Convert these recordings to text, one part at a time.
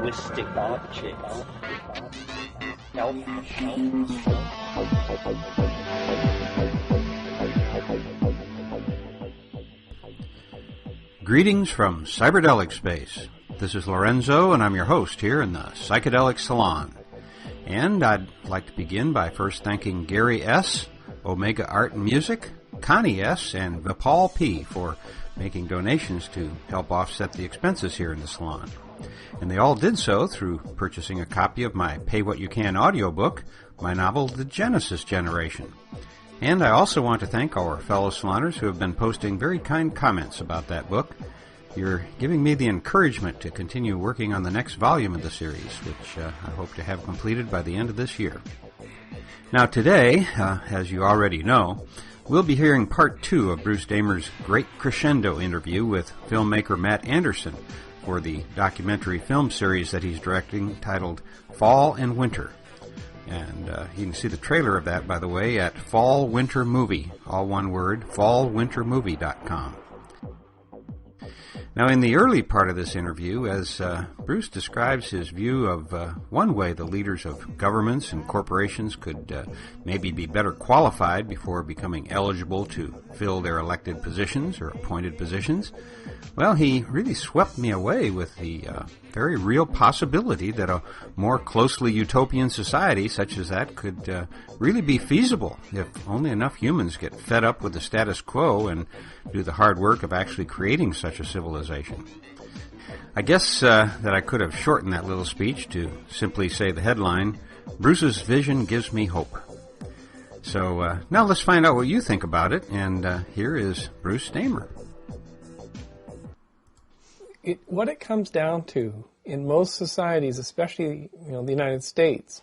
linguistic objects, elf machines. Greetings from Cyberdelic Space. This is Lorenzo, and I'm your host here in the Psychedelic Salon. And I'd like to begin by first thanking Gary S., Omega Art and Music, Connie S., and Vipal P. for making donations to help offset the expenses here in the salon. And they all did so through purchasing a copy of my Pay What You Can audiobook, my novel The Genesis Generation. And I also want to thank our fellow saloners who have been posting very kind comments about that book. You're giving me the encouragement to continue working on the next volume of the series, which I hope to have completed by the end of this year. Now today, as you already know, we'll be hearing part 2 of Bruce Damer's great Crescendo interview with filmmaker Matt Anderson for the documentary film series that he's directing titled Fall and Winter. And you can see the trailer of that, by the way, at Fall Winter Movie, all one word, fallwintermovie.com. Now, in the early part of this interview, as Bruce describes his view of one way the leaders of governments and corporations could maybe be better qualified before becoming eligible to fill their elected positions or appointed positions, well, he really swept me away with the very real possibility that a more closely utopian society such as that could really be feasible if only enough humans get fed up with the status quo and do the hard work of actually creating such a civilization. I guess that I could have shortened that little speech to simply say the headline, Bruce's vision gives me hope. So now let's find out what you think about it, and here is Bruce Damer. What it comes down to in most societies, especially the United States,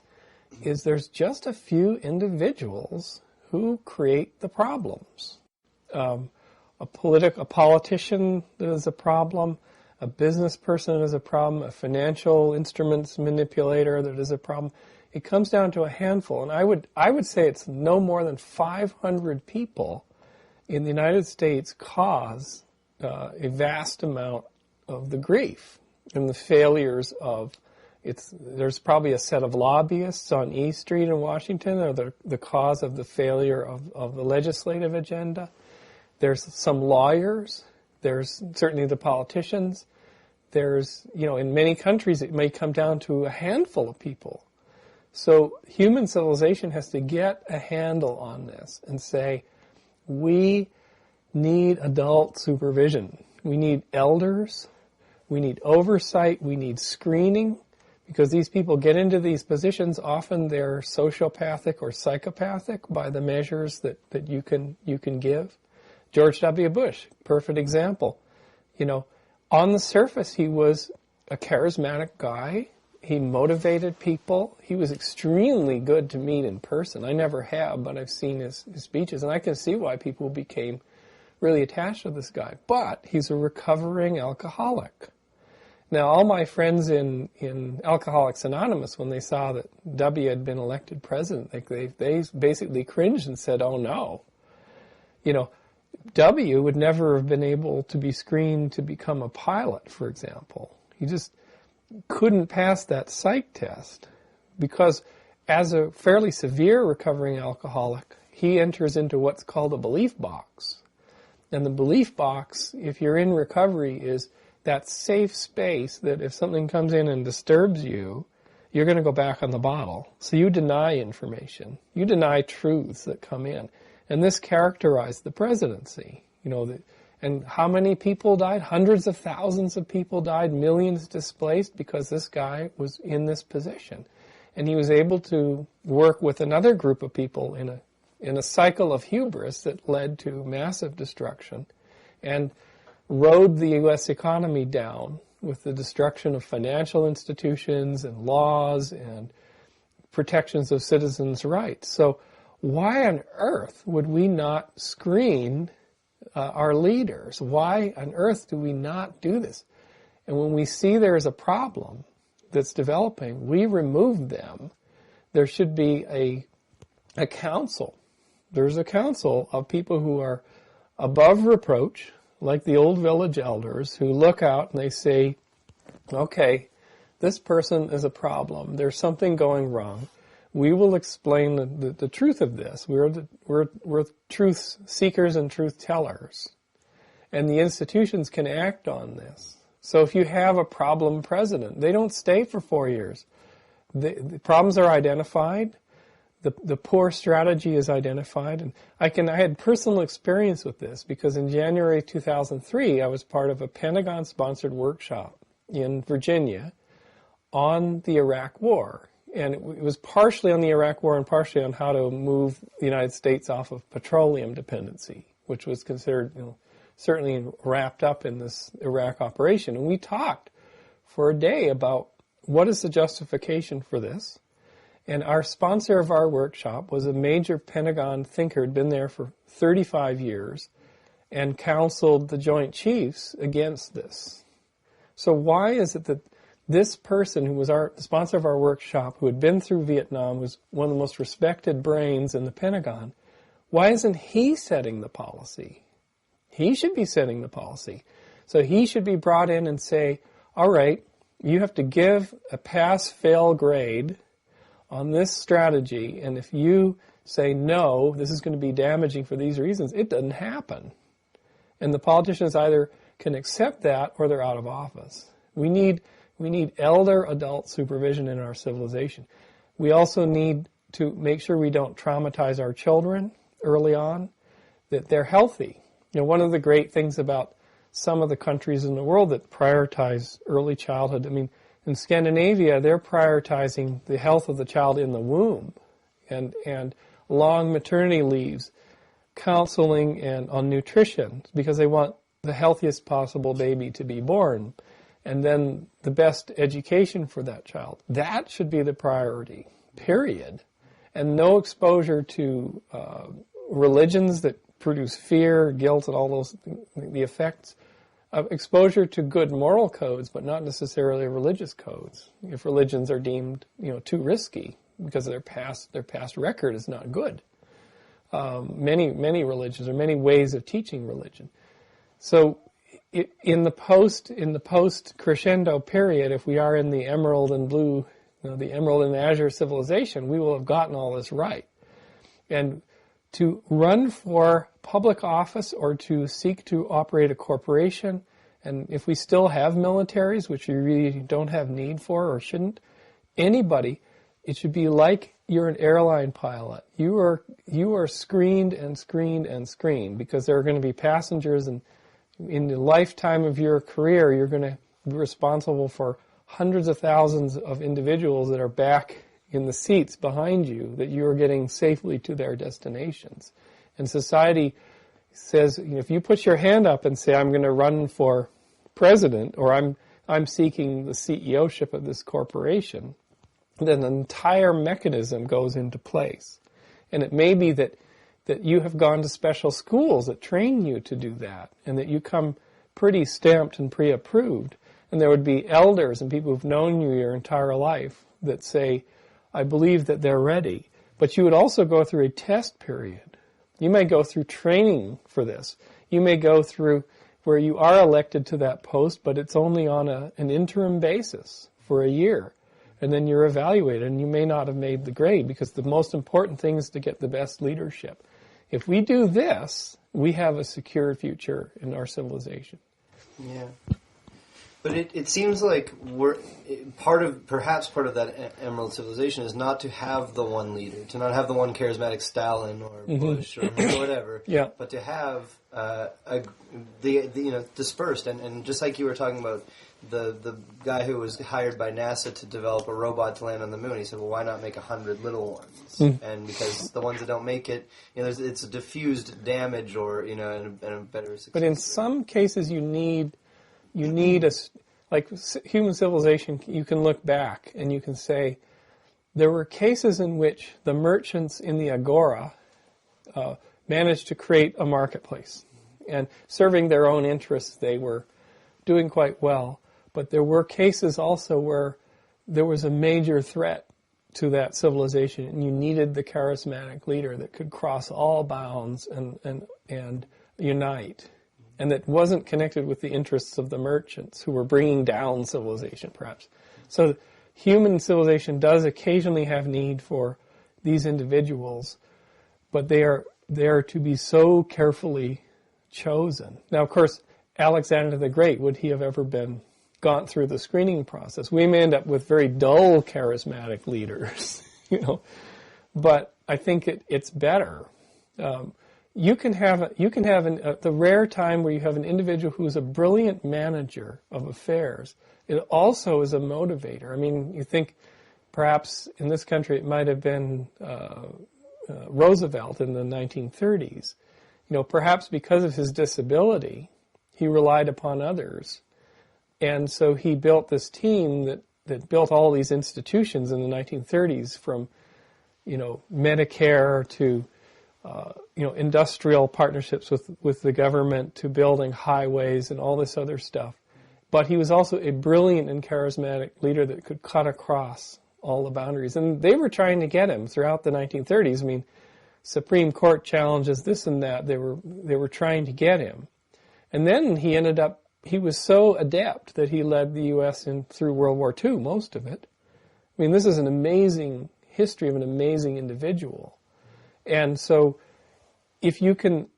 is there's just a few individuals who create the problems. A politician that is a problem, a business person that is a problem, a financial instruments manipulator that is a problem. It comes down to a handful, and I would say it's no more than 500 people in the United States cause a vast amount of the grief and the failures of there's probably a set of lobbyists on E Street in Washington that are the cause of the failure of the legislative agenda. There's some lawyers. There's certainly the politicians. There's, in many countries it may come down to a handful of people. So human civilization has to get a handle on this and say, we need adult supervision. We need elders. We need oversight. We need screening. Because these people get into these positions, often they're sociopathic or psychopathic by the measures that you can give. George W. Bush, perfect example. On the surface, he was a charismatic guy. He motivated people. He was extremely good to meet in person. I never have, but I've seen his speeches, and I can see why people became really attached to this guy. But he's a recovering alcoholic. Now, all my friends in Alcoholics Anonymous, when they saw that W had been elected president, they basically cringed and said, oh no. W would never have been able to be screened to become a pilot, for example. He just couldn't pass that psych test because as a fairly severe recovering alcoholic, he enters into what's called a belief box. And the belief box, if you're in recovery, is that safe space that if something comes in and disturbs you, you're going to go back on the bottle. So you deny information. You deny truths that come in. And this characterized the presidency. And how many people died? Hundreds of thousands of people died, millions displaced because this guy was in this position. And he was able to work with another group of people in a cycle of hubris that led to massive destruction and rode the U.S. economy down with the destruction of financial institutions and laws and protections of citizens' rights. So why on earth would we not screen our leaders? Why on earth do we not do this? And when we see there's a problem that's developing, we remove them. There should be a council. There's a council of people who are above reproach, like the old village elders, who look out and they say, okay, this person is a problem. There's something going wrong. We will explain the truth of this. We're truth seekers and truth tellers. And the institutions can act on this. So if you have a problem president, they don't stay for 4 years. The problems are identified. The poor strategy is identified. And I had personal experience with this because in January 2003, I was part of a Pentagon-sponsored workshop in Virginia on the Iraq War. And it was partially on the Iraq War and partially on how to move the United States off of petroleum dependency, which was considered, certainly wrapped up in this Iraq operation. And we talked for a day about what is the justification for this. And our sponsor of our workshop was a major Pentagon thinker, had been there for 35 years, and counseled the Joint Chiefs against this. So why is it that this person who was the sponsor of our workshop, who had been through Vietnam, was one of the most respected brains in the Pentagon, why isn't he setting the policy? He should be setting the policy. So he should be brought in and say, all right, you have to give a pass-fail grade on this strategy, and if you say, no, this is going to be damaging for these reasons, it doesn't happen. And the politicians either can accept that or they're out of office. We need elder adult supervision in our civilization. We also need to make sure we don't traumatize our children early on, that they're healthy. One of the great things about some of the countries in the world that prioritize early childhood, in Scandinavia, they're prioritizing the health of the child in the womb and long maternity leaves, counseling and on nutrition, because they want the healthiest possible baby to be born, and then the best education for that child. That should be the priority, period. And no exposure to religions that produce fear, guilt, and all those, the effects of exposure to good moral codes, but not necessarily religious codes. If religions are deemed, too risky because their past record is not good. Many religions, or many ways of teaching religion. So, in the post Crescendo period, if we are in the emerald and blue, the emerald and azure civilization, we will have gotten all this right. And to run for public office or to seek to operate a corporation, and if we still have militaries, which we really don't have need for or shouldn't, anybody, it should be like you're an airline pilot. You are screened and screened and screened, because there are going to be passengers, and in the lifetime of your career, you're going to be responsible for hundreds of thousands of individuals that are back in the seats behind you, that you are getting safely to their destinations. And society says, if you put your hand up and say, I'm going to run for president, or I'm seeking the CEO-ship of this corporation, then the entire mechanism goes into place. And it may be that you have gone to special schools that train you to do that, and that you come pretty stamped and pre-approved. And there would be elders and people who've known you your entire life that say, I believe that they're ready. But you would also go through a test period. You may go through training for this. You may go through where you are elected to that post, but it's only on an interim basis for a year. And then you're evaluated, and you may not have made the grade, because the most important thing is to get the best leadership. If we do this, we have a secure future in our civilization. Yeah. But it seems like part of that emerald civilization is not to have the one leader, to not have the one charismatic Stalin or Bush or whatever, yeah. But to have dispersed, and just like you were talking about the guy who was hired by NASA to develop a robot to land on the moon. He said, well, why not make 100 little ones? And because the ones that don't make it, it's a diffused damage, or and a better success. But in some cases, you need like human civilization, you can look back and you can say, there were cases in which the merchants in the agora managed to create a marketplace. And serving their own interests, they were doing quite well. But there were cases also where there was a major threat to that civilization, and you needed the charismatic leader that could cross all bounds and unite. And that wasn't connected with the interests of the merchants who were bringing down civilization, perhaps, So human civilization does occasionally have need for these individuals, but they are to be so carefully chosen. Now, of course, Alexander the Great, would he have ever gone through the screening process? We may end up with very dull, charismatic leaders, But I think it's better. You can have the rare time where you have an individual who's a brilliant manager of affairs. It also is a motivator. I mean, you think perhaps in this country it might have been Roosevelt in the 1930s. Perhaps because of his disability, he relied upon others. And so he built this team that built all these institutions in the 1930s, from Medicare to industrial partnerships with the government, to building highways and all this other stuff. But he was also a brilliant and charismatic leader that could cut across all the boundaries. And they were trying to get him throughout the 1930s. I mean, Supreme Court challenges, this and that. They were trying to get him. And then he was so adept that he led the U.S. through World War II, most of it. I mean, this is an amazing history of an amazing individual. And so if you can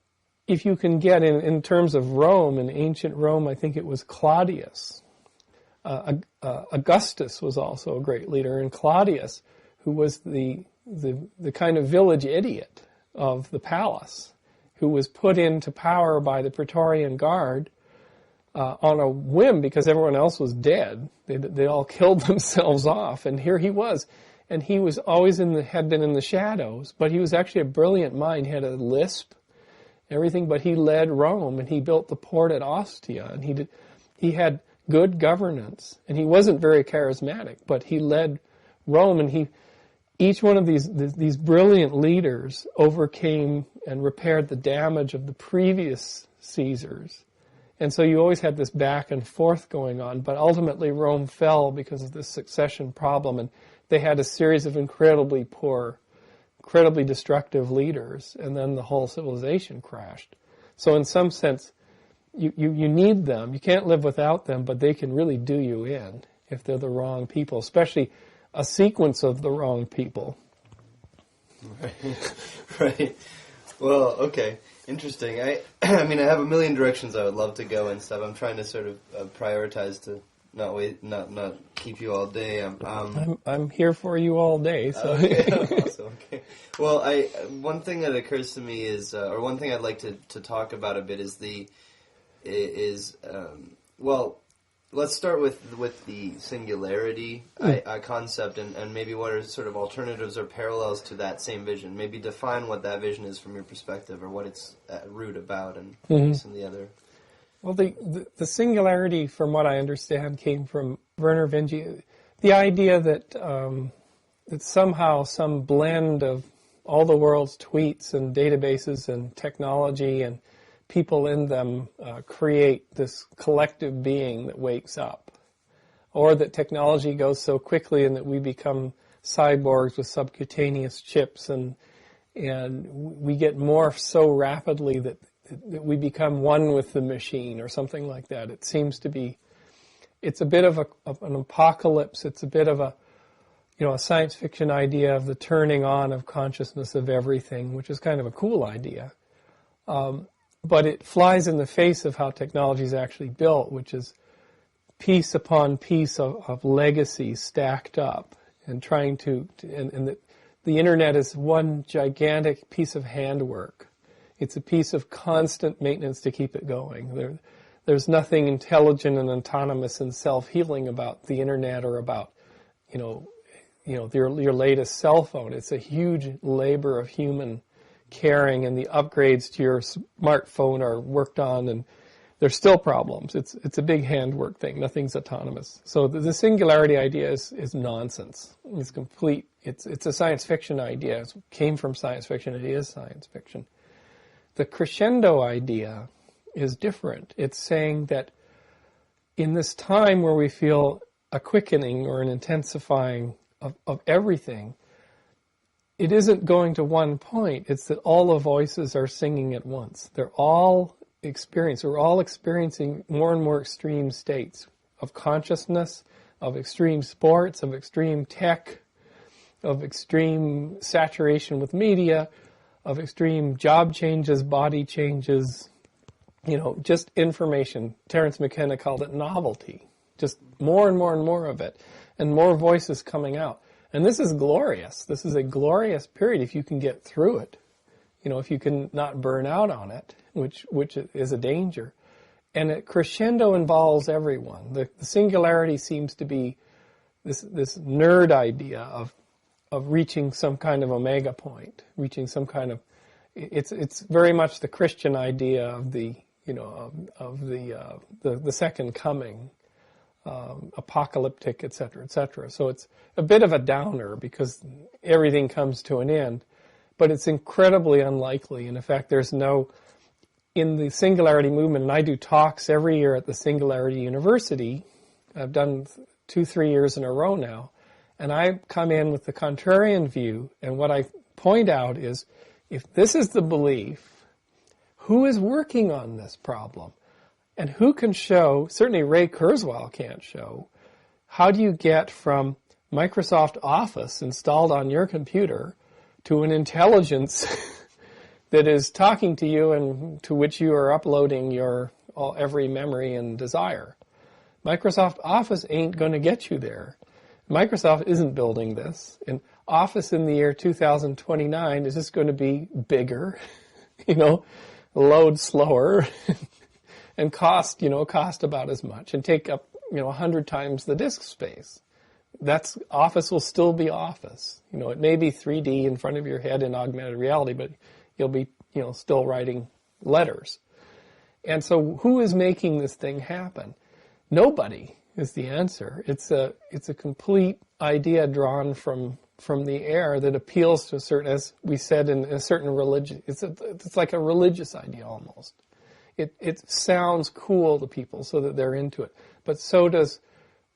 get in terms of Rome, in ancient Rome, I think it was Claudius. Augustus was also a great leader, and Claudius, who was the kind of village idiot of the palace, who was put into power by the Praetorian Guard on a whim because everyone else was dead. They all killed themselves off, and here he was. And he was always had been in the shadows, but he was actually a brilliant mind. He had a lisp, everything, but he led Rome, and he built the port at Ostia, and he had good governance, and he wasn't very charismatic, but he led Rome, and each one of these brilliant leaders overcame and repaired the damage of the previous Caesars. And so you always had this back and forth going on, but ultimately Rome fell because of this succession problem, and they had a series of incredibly poor, incredibly destructive leaders, and then the whole civilization crashed. So in some sense, you need them. You can't live without them, but they can really do you in if they're the wrong people, especially a sequence of the wrong people. Right. Well, okay. Interesting. I mean, I have a million directions I would love to go and stuff. I'm trying to sort of prioritize to not keep you all day. I'm here for you all day. So. Okay, awesome. Okay. Well, one thing that occurs to me is, or one thing I'd like to talk about a bit well, let's start with the singularity concept, and maybe what are sort of alternatives or parallels to that same vision. Maybe define what that vision is from your perspective, or what it's at root about, and some of the other. Well, the singularity, from what I understand, came from Werner Vinge. The idea that somehow some blend of all the world's tweets and databases and technology and people in them create this collective being that wakes up, or that technology goes so quickly and that we become cyborgs with subcutaneous chips, and we get morphed so rapidly that we become one with the machine, or something like that. It seems to be, it's a bit of an apocalypse. It's a bit of a science fiction idea of the turning on of consciousness of everything, which is kind of a cool idea. But it flies in the face of how technology is actually built, which is piece upon piece of legacy stacked up, and trying and the internet is one gigantic piece of handwork. It's a piece of constant maintenance to keep it going. There's nothing intelligent and autonomous and self-healing about the internet, or about, your latest cell phone. It's a huge labor of human caring, and the upgrades to your smartphone are worked on, and there's still problems. It's a big handwork thing. Nothing's autonomous. So the singularity idea is nonsense. It's complete. It's a science fiction idea. It came from science fiction. It is science fiction. The crescendo idea is different. It's saying that in this time where we feel a quickening or an intensifying of everything, it isn't going to one point. It's that all the voices are singing at once. We're all experiencing more and more extreme states of consciousness of extreme sports, of extreme tech, of extreme saturation with media, of extreme job changes, body changes, just information. Terence McKenna called it novelty. Just more and more and more of it, and more voices coming out. And this is glorious. This is a glorious period if you can get through it. If you can not burn out on it, which is a danger. And Crescendo involves everyone. The singularity seems to be this nerd idea of reaching some kind of omega point, reaching some kind of. It's very much the Christian idea of the second coming, apocalyptic, etc., etc. So it's a bit of a downer because everything comes to an end, but it's incredibly unlikely. And in fact, in the Singularity movement, and I do talks every year at the Singularity University. I've done 2-3 years in a row now, and I come in with the contrarian view, and what I point out is, if this is the belief, who is working on this problem? And who can show, certainly Ray Kurzweil can't show, how do you get from Microsoft Office installed on your computer to an intelligence that is talking to you and to which you are uploading your every memory and desire? Microsoft Office ain't going to get you there. Microsoft isn't building this. And Office in the year 2029 is just going to be bigger, load slower, and cost about as much, and take up 100 times the disk space. Office will still be Office. It may be 3D in front of your head in augmented reality, but you'll be still writing letters. And so who is making this thing happen? Nobody is the answer. It's a complete idea drawn from the air that appeals to a certain, as we said, in a certain religion. It's like a religious idea almost. It sounds cool to people so that they're into it. But so does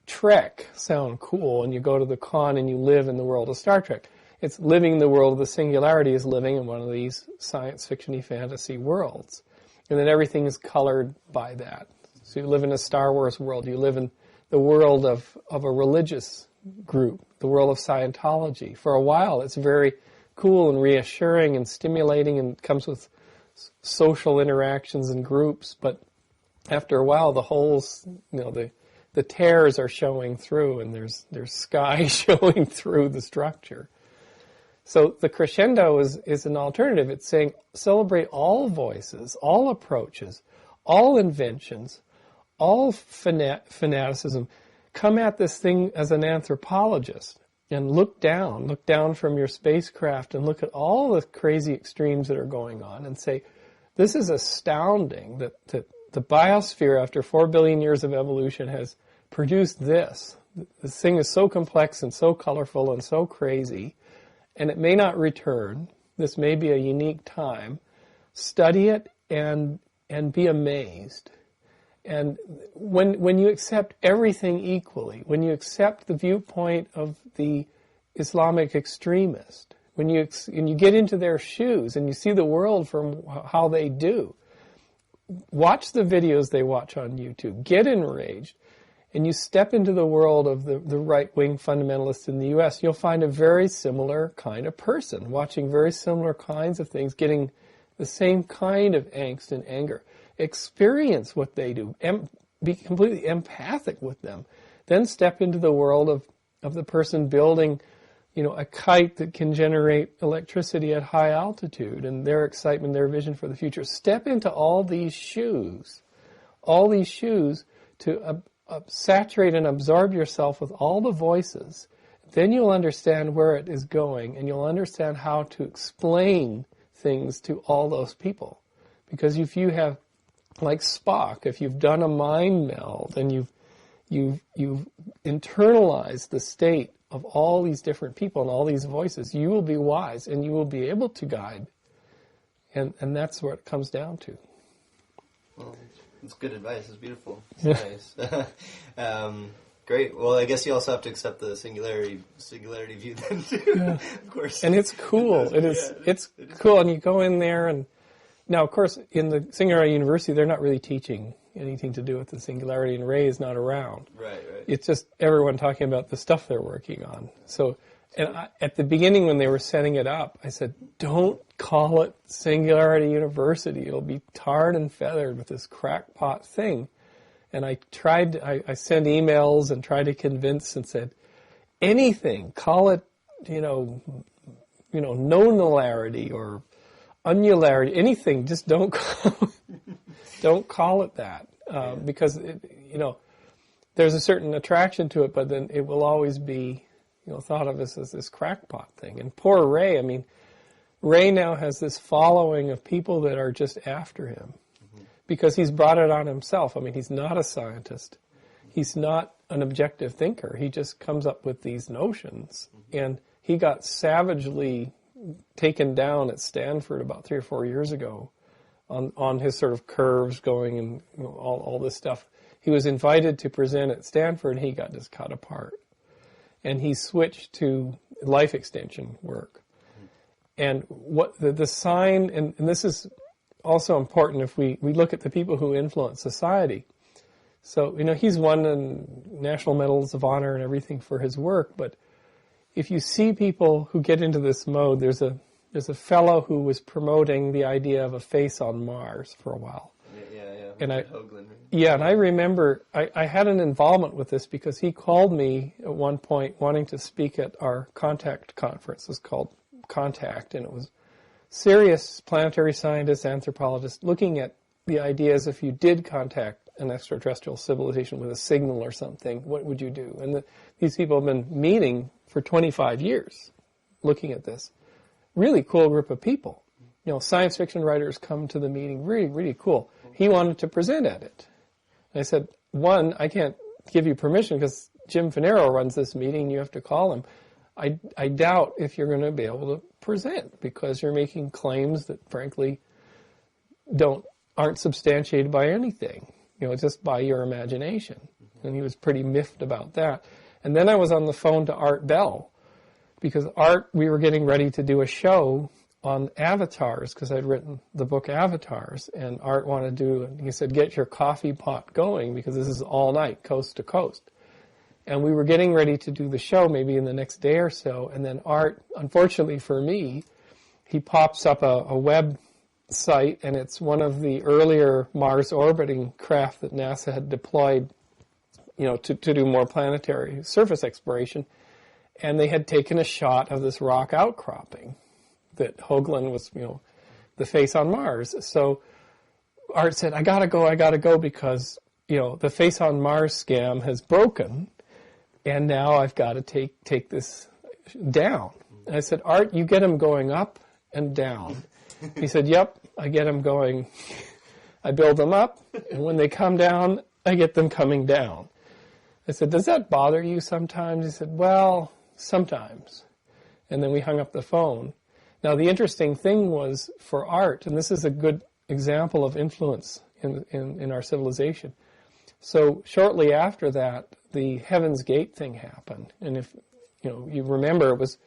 Trek sound cool, and you go to the con and you live in the world of Star Trek. It's living in the world of the singularity is living in one of these science fiction-y fantasy worlds. And then everything is colored by that. So you live in a Star Wars world. You live in the world of a religious group, the world of Scientology. For a while, it's very cool and reassuring and stimulating, and comes with social interactions and groups. But after a while, the holes, the tears are showing through, and there's sky showing through the structure. So the Crescendo is an alternative. It's saying celebrate all voices, all approaches, all inventions, all fanaticism. Come at this thing as an anthropologist and look down from your spacecraft and look at all the crazy extremes that are going on and say, this is astounding that the biosphere, after 4 billion years of evolution, has produced this. This thing is so complex and so colorful and so crazy, and it may not return. This may be a unique time. Study it and be amazed. And when you accept everything equally, when you accept the viewpoint of the Islamic extremist, when you get into their shoes and you see the world from how they do, watch the videos they watch on YouTube, get enraged, and you step into the world of the right-wing fundamentalists in the U.S., you'll find a very similar kind of person, watching very similar kinds of things, getting the same kind of angst and anger. Experience what they do, be completely empathic with them. Then step into the world of the person building, a kite that can generate electricity at high altitude, and their excitement, their vision for the future. Step into all these shoes to saturate and absorb yourself with all the voices. Then you'll understand where it is going, and you'll understand how to explain things to all those people. Because if you have, like Spock, if you've done a mind meld and you've internalized the state of all these different people and all these voices, you will be wise and you will be able to guide. And that's what it comes down to. Well, it's good advice. It's beautiful. It's nice. Great. Well, I guess you also have to accept the singularity view then too. Yeah. Of course. And it's cool. It's cool. And you go in there, and now, of course, in the Singularity University, they're not really teaching anything to do with the singularity, and Ray is not around. Right. It's just everyone talking about the stuff they're working on. So, at the beginning when they were setting it up, I said, don't call it Singularity University. It'll be tarred and feathered with this crackpot thing. And I sent emails and tried to convince and said, anything, call it, nonularity or unnularity, anything, just don't call it that. Because, there's a certain attraction to it, but then it will always be, thought of as this crackpot thing. And poor Ray, Ray now has this following of people that are just after him because he's brought it on himself. He's not a scientist. He's not an objective thinker. He just comes up with these notions. And he got savagely taken down at Stanford about 3 or 4 years ago on his sort of curves going and all this stuff. He was invited to present at Stanford, and he got just cut apart. And he switched to life extension work. And what the sign, and this is also important if we look at the people who influence society. So, he's won national medals of honor and everything for his work, but if you see people who get into this mode, there's a fellow who was promoting the idea of a face on Mars for a while. And I remember I had an involvement with this because he called me at one point wanting to speak at our Contact conference. It was called Contact, and it was serious planetary scientists, anthropologists looking at the ideas if you did contact an extraterrestrial civilization with a signal or something, what would you do? And these people have been meeting for 25 years looking at this. Really cool group of people. Science fiction writers come to the meeting, really, really cool. He wanted to present at it. And I said, one, I can't give you permission because Jim Finero runs this meeting. You have to call him. I doubt if you're going to be able to present because you're making claims that, frankly, aren't substantiated by anything, just by your imagination. And he was pretty miffed about that. And then I was on the phone to Art Bell because we were getting ready to do a show on avatars because I'd written the book Avatars, and Art wanted to he said, get your coffee pot going because this is all night, coast to coast. And we were getting ready to do the show maybe in the next day or so, and then Art, unfortunately for me, he pops up a web site, and it's one of the earlier Mars orbiting craft that NASA had deployed, to do more planetary surface exploration, and they had taken a shot of this rock outcropping that Hoagland was, the face on Mars. So Art said, I gotta go because, the face on Mars scam has broken, and now I've got to take this down. And I said, Art, you get them going up and down. He said, yep, I get them going. I build them up, and when they come down, I get them coming down. I said, does that bother you sometimes? He said, well, sometimes. And then we hung up the phone. Now, the interesting thing was for Art, and this is a good example of influence in our civilization. So shortly after that, the Heaven's Gate thing happened. And if you remember, it was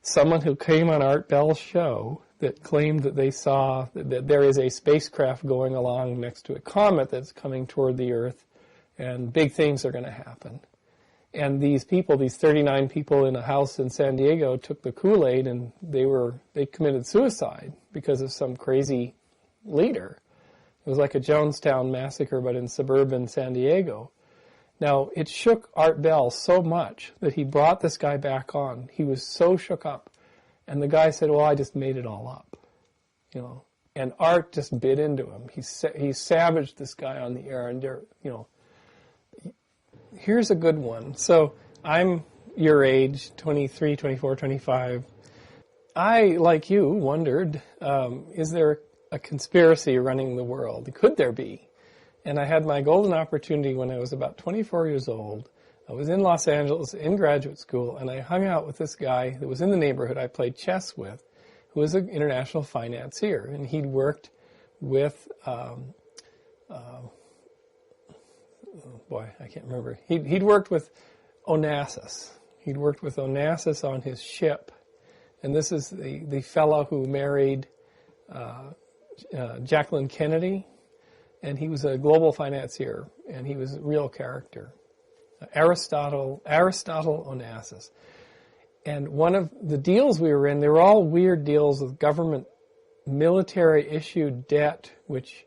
someone who came on Art Bell's show that claimed that they saw that there is a spacecraft going along next to a comet that's coming toward the Earth, and big things are going to happen. And these 39 people in a house in San Diego took the Kool-Aid, and they committed suicide because of some crazy leader. It was like a Jonestown massacre, but in suburban San Diego. Now, it shook Art Bell so much that he brought this guy back on. He was so shook up. And the guy said, well, I just made it all up. And Art just bit into him. He savaged this guy on the air, and here's a good one. So I'm your age, 23, 24, 25. I, like you, wondered, is there a conspiracy running the world? Could there be? And I had my golden opportunity when I was about 24 years old. I was in Los Angeles in graduate school, and I hung out with this guy that was in the neighborhood I played chess with, who was an international financier. And he'd worked with I can't remember. He'd worked with Onassis. He'd worked with Onassis on his ship. And this is the fellow who married Jacqueline Kennedy. and he was a global financier, and he was a real character. Aristotle Onassis. And one of the deals we were in, they were all weird deals with government military-issued debt, which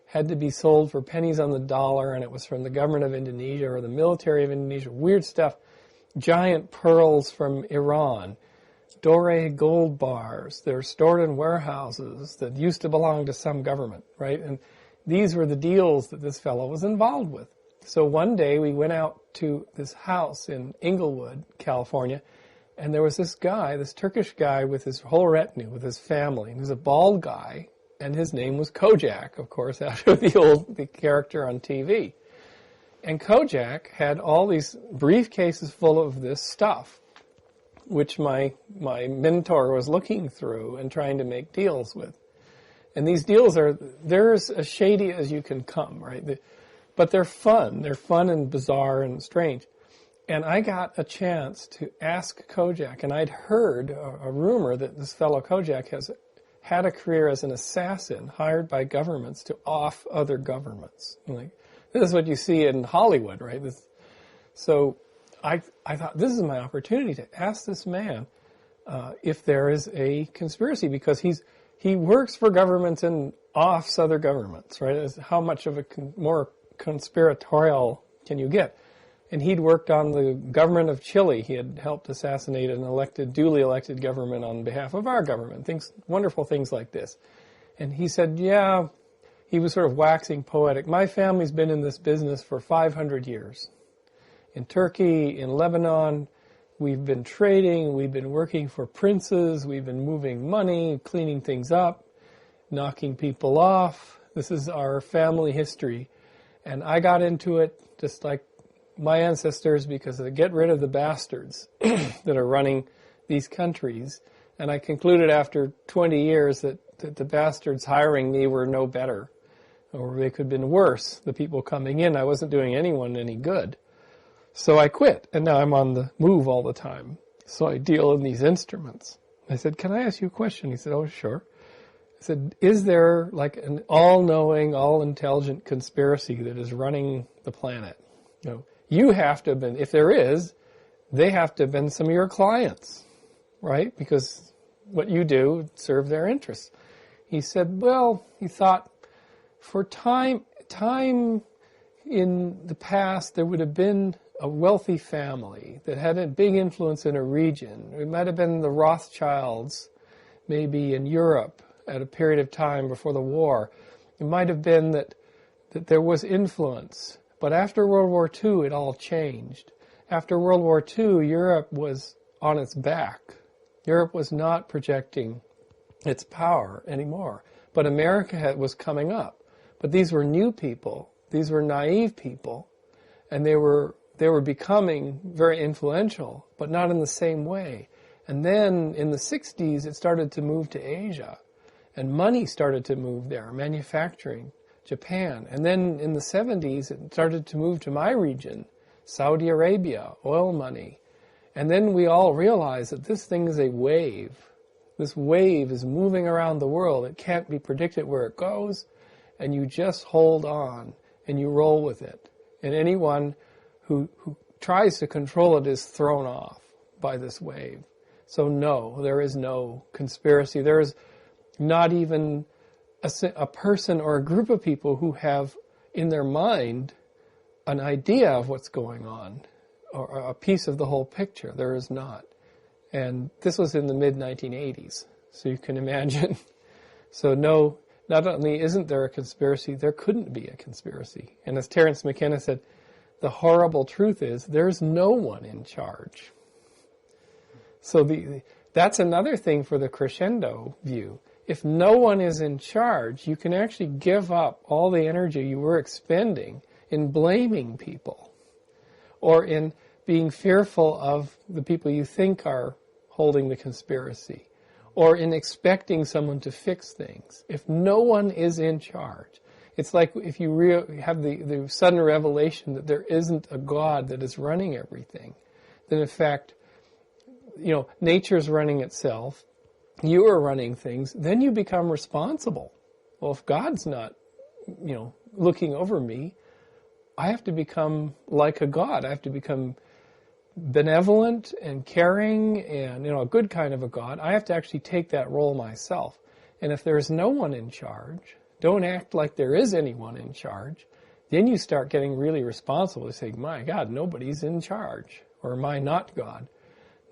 had to be sold for pennies on the dollar, and it was from the government of Indonesia or the military of Indonesia. Weird stuff. Giant pearls from Iran. Doré gold bars. They're stored in warehouses that used to belong to some government, right? And these were the deals that this fellow was involved with. So one day we went out to this house in Inglewood, California, and there was this guy, this Turkish guy with his whole retinue, with his family. He was a bald guy, and his name was Kojak, of course, after the character on TV. And Kojak had all these briefcases full of this stuff, which my mentor was looking through and trying to make deals with. And these deals they're as shady as you can come, right? But they're fun. They're fun and bizarre and strange. And I got a chance to ask Kojak, and I'd heard a rumor that this fellow Kojak has had a career as an assassin hired by governments to off other governments. Like, this is what you see in Hollywood, right? So I thought, this is my opportunity to ask this man if there is a conspiracy, because he works for governments and offs other governments, right? How much of a more conspiratorial can you get? And he'd worked on the government of Chile. He had helped assassinate an duly elected government on behalf of our government. Wonderful things like this. And he said, yeah, he was sort of waxing poetic. My family's been in this business for 500 years. In Turkey, in Lebanon, we've been trading, we've been working for princes, we've been moving money, cleaning things up, knocking people off. This is our family history. And I got into it just like my ancestors, because they get rid of the bastards that are running these countries. And I concluded after 20 years that the bastards hiring me were no better, or they could have been worse. The people coming in, I wasn't doing anyone any good. So I quit, and now I'm on the move all the time. So I deal in these instruments. I said, can I ask you a question? He said, oh, sure. I said, is there like an all-knowing, all-intelligent conspiracy that is running the planet? You have to have been, if there is, they have to have been some of your clients, right? Because what you do serve their interests. He said, well, he thought, for time in the past, there would have been a wealthy family that had a big influence in a region. It might have been the Rothschilds, maybe in Europe at a period of time before the war. It might have been that there was influence. But after World War II, it all changed. After World War II, Europe was on its back. Europe was not projecting its power anymore. But America was coming up. But these were new people. These were naive people. And they were becoming very influential, but not in the same way. And then in the 60s, it started to move to Asia. And money started to move there, manufacturing. Japan. And then in the 70s, it started to move to my region, Saudi Arabia, oil money. And then we all realized that this thing is a wave. This wave is moving around the world. It can't be predicted where it goes, and you just hold on and you roll with it. And anyone who tries to control it is thrown off by this wave. So no, there is no conspiracy. There is not even a person or a group of people who have in their mind an idea of what's going on, or a piece of the whole picture. There is not. And this was in the mid-1980s, so you can imagine. So no, not only isn't there a conspiracy, there couldn't be a conspiracy. And as Terence McKenna said, the horrible truth is there's no one in charge. So that's another thing for the Crescendo view. If no one is in charge, you can actually give up all the energy you were expending in blaming people, or in being fearful of the people you think are holding the conspiracy, or in expecting someone to fix things. If no one is in charge, it's like if you have the sudden revelation that there isn't a God that is running everything, then in fact, nature's running itself, you are running things, then you become responsible. Well, if God's not, looking over me, I have to become like a God. I have to become benevolent and caring and, a good kind of a God. I have to actually take that role myself. And if there's no one in charge, don't act like there is anyone in charge. Then you start getting really responsible. You say, my God, nobody's in charge. Or am I not God?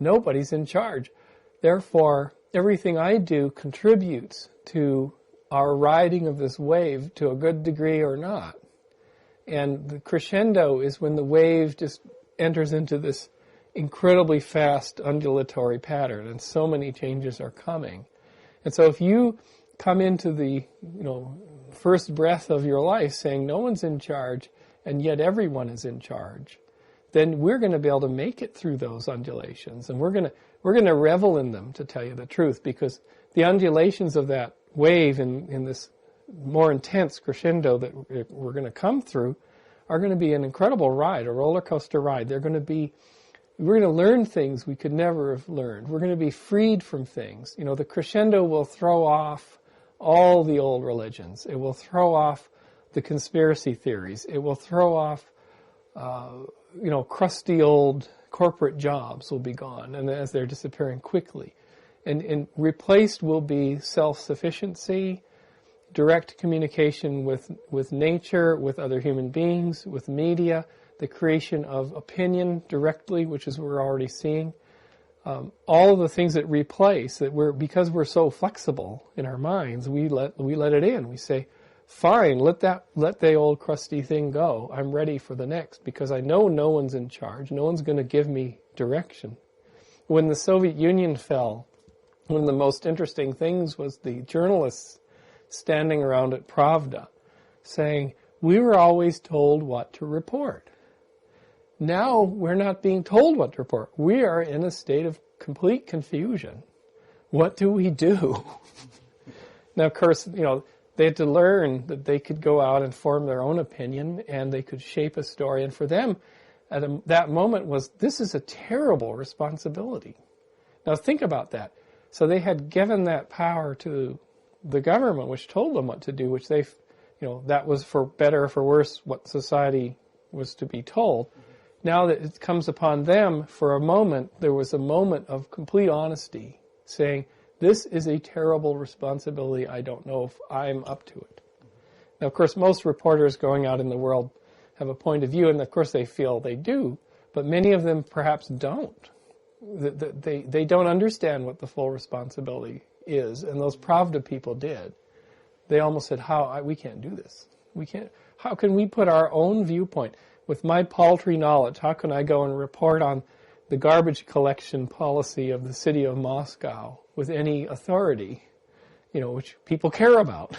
Nobody's in charge. Therefore, everything I do contributes to our riding of this wave to a good degree or not. And the crescendo is when the wave just enters into this incredibly fast undulatory pattern, and so many changes are coming. And so if you come into the, first breath of your life saying no one's in charge, and yet everyone is in charge, then we're going to be able to make it through those undulations, and we're going to revel in them, to tell you the truth, because the undulations of that wave in this more intense crescendo that we're going to come through are going to be an incredible ride, a roller coaster ride. We're going to learn things we could never have learned. We're going to be freed from things. The crescendo will throw off all the old religions. It will throw off the conspiracy theories. It will throw off, crusty old corporate jobs will be gone, and as they're disappearing quickly. And replaced will be self-sufficiency, direct communication with nature, with other human beings, with media, the creation of opinion directly, which is what we're already seeing. All of the things that replace, because we're so flexible in our minds, we let it in. We say, fine, let the old crusty thing go. I'm ready for the next, because I know no one's in charge. No one's going to give me direction. When the Soviet Union fell, one of the most interesting things was the journalists standing around at Pravda saying, we were always told what to report. Now we're not being told what to report. We are in a state of complete confusion. What do we do? Now, of course, they had to learn that they could go out and form their own opinion, and they could shape a story. And for them, that moment this is a terrible responsibility. Now think about that. So they had given that power to the government, which told them what to do, which that was for better or for worse what society was to be told. Now that it comes upon them, for a moment, there was a moment of complete honesty, saying, this is a terrible responsibility. I don't know if I'm up to it. Now, of course, most reporters going out in the world have a point of view, and of course they feel they do, but many of them perhaps don't. They don't understand what the full responsibility is, and those Pravda people did. They almost said, we can't do this. How can we put our own viewpoint? With my paltry knowledge, how can I go and report on the garbage collection policy of the city of Moscow with any authority, which people care about,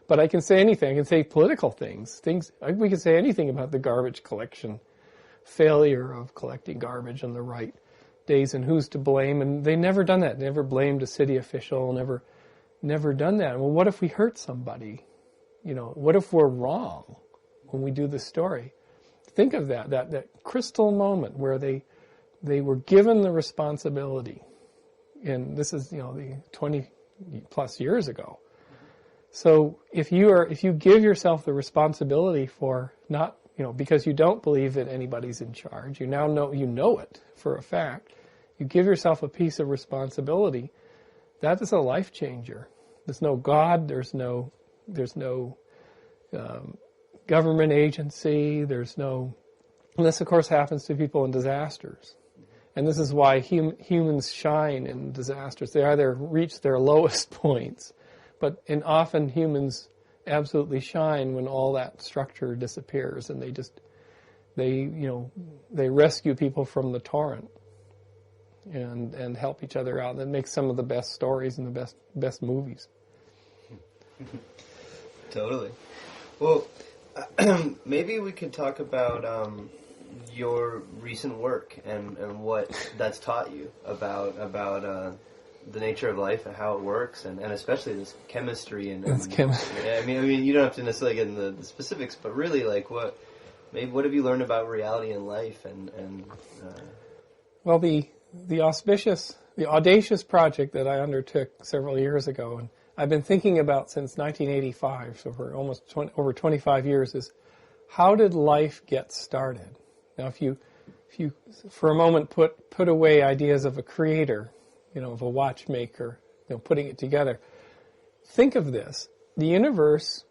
But I can say anything. I can say political things. We can say anything about the garbage collection, failure of collecting garbage on the right days and who's to blame. And they never done that. Never blamed a city official, never done that. Well, what if we hurt somebody? What if we're wrong when we do the story? Think of that crystal moment where they were given the responsibility. And this is, the 20 plus years ago. So if you give yourself the responsibility for not, because you don't believe that anybody's in charge, you now know it for a fact, you give yourself a piece of responsibility, that is a life changer. There's no God, there's no government agency, and this of course happens to people in disasters. And this is why humans shine in disasters. They either reach their lowest points, and often humans absolutely shine when all that structure disappears, and they rescue people from the torrent and help each other out. That makes some of the best stories and the best movies. Totally. Well, maybe we could talk about your recent work and what that's taught you about the nature of life and how it works, and especially this chemistry and chemistry. Yeah, I mean, you don't have to necessarily get into the specifics, but really, like, what have you learned about reality and life and Well, the audacious project that I undertook several years ago, and I've been thinking about since 1985, so for almost over 25 years, is how did life get started? Now, if you for a moment put away ideas of a creator, of a watchmaker, putting it together, think of this. The universe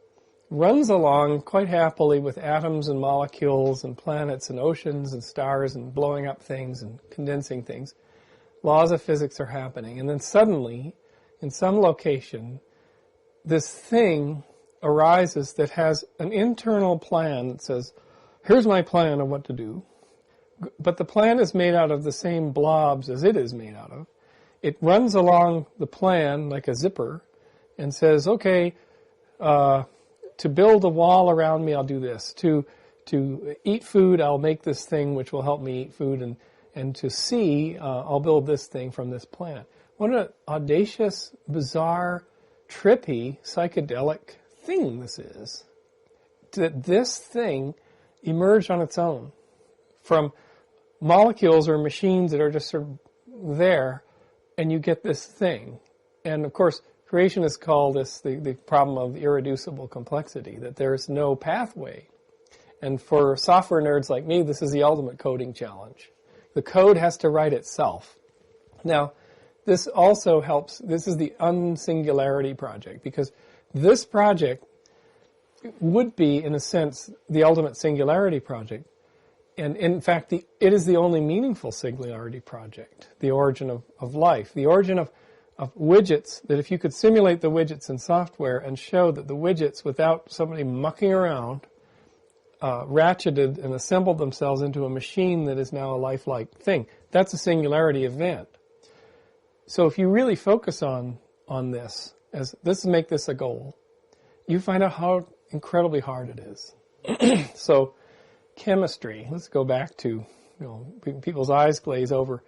runs along quite happily with atoms and molecules and planets and oceans and stars and blowing up things and condensing things. Laws of physics are happening. And then suddenly, in some location, this thing arises that has an internal plan that says, here's my plan of what to do. But the plan is made out of the same blobs as it is made out of. It runs along the plan like a zipper and says, okay, to build a wall around me, I'll do this. To eat food, I'll make this thing which will help me eat food. And to see, I'll build this thing from this plan. What an audacious, bizarre, trippy, psychedelic thing this is. That this thing emerged on its own from molecules or machines that are just sort of there, and you get this thing. And of course, creationists call this the problem of irreducible complexity, that there is no pathway. And for software nerds like me, this is the ultimate coding challenge. The code has to write itself. Now, this also helps, this is the unsingularity project, because this project would be, in a sense, the ultimate singularity project. And in fact, it is the only meaningful singularity project, the origin of life, the origin of widgets, that if you could simulate the widgets in software and show that the widgets, without somebody mucking around, ratcheted and assembled themselves into a machine that is now a lifelike thing. That's a singularity event. So if you really focus on this, as this make this a goal, you find out how incredibly hard it is. So chemistry, let's go back to, people's eyes glaze over.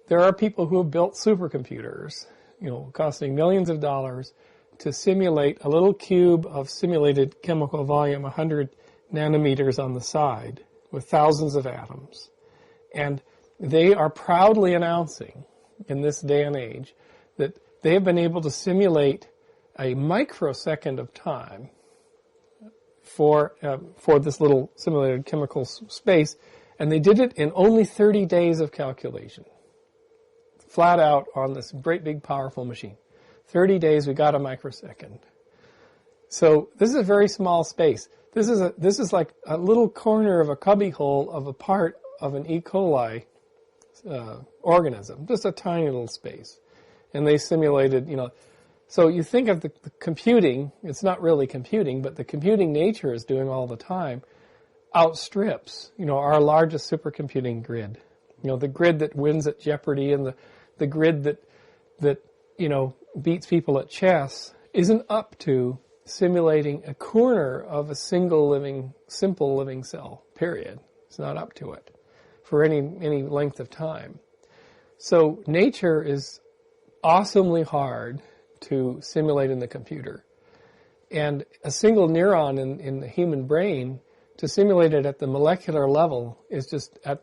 There are people who have built supercomputers, costing millions of dollars to simulate a little cube of simulated chemical volume, 100 nanometers on the side, with thousands of atoms. And they are proudly announcing, in this day and age, that they have been able to simulate a microsecond of time for this little simulated chemical space, and they did it in only 30 days of calculation. Flat out on this great big powerful machine. 30 days, we got a microsecond. So this is a very small space. This is like a little corner of a cubbyhole of a part of an E. coli organism, just a tiny little space. And they simulated, so you think of the computing, it's not really computing, but the computing nature is doing all the time, outstrips, our largest supercomputing grid. The grid that wins at Jeopardy and the grid that beats people at chess isn't up to simulating a corner of a simple living cell, period. It's not up to it for any length of time. So nature is awesomely hard to simulate in the computer. And a single neuron in the human brain, to simulate it at the molecular level is just at,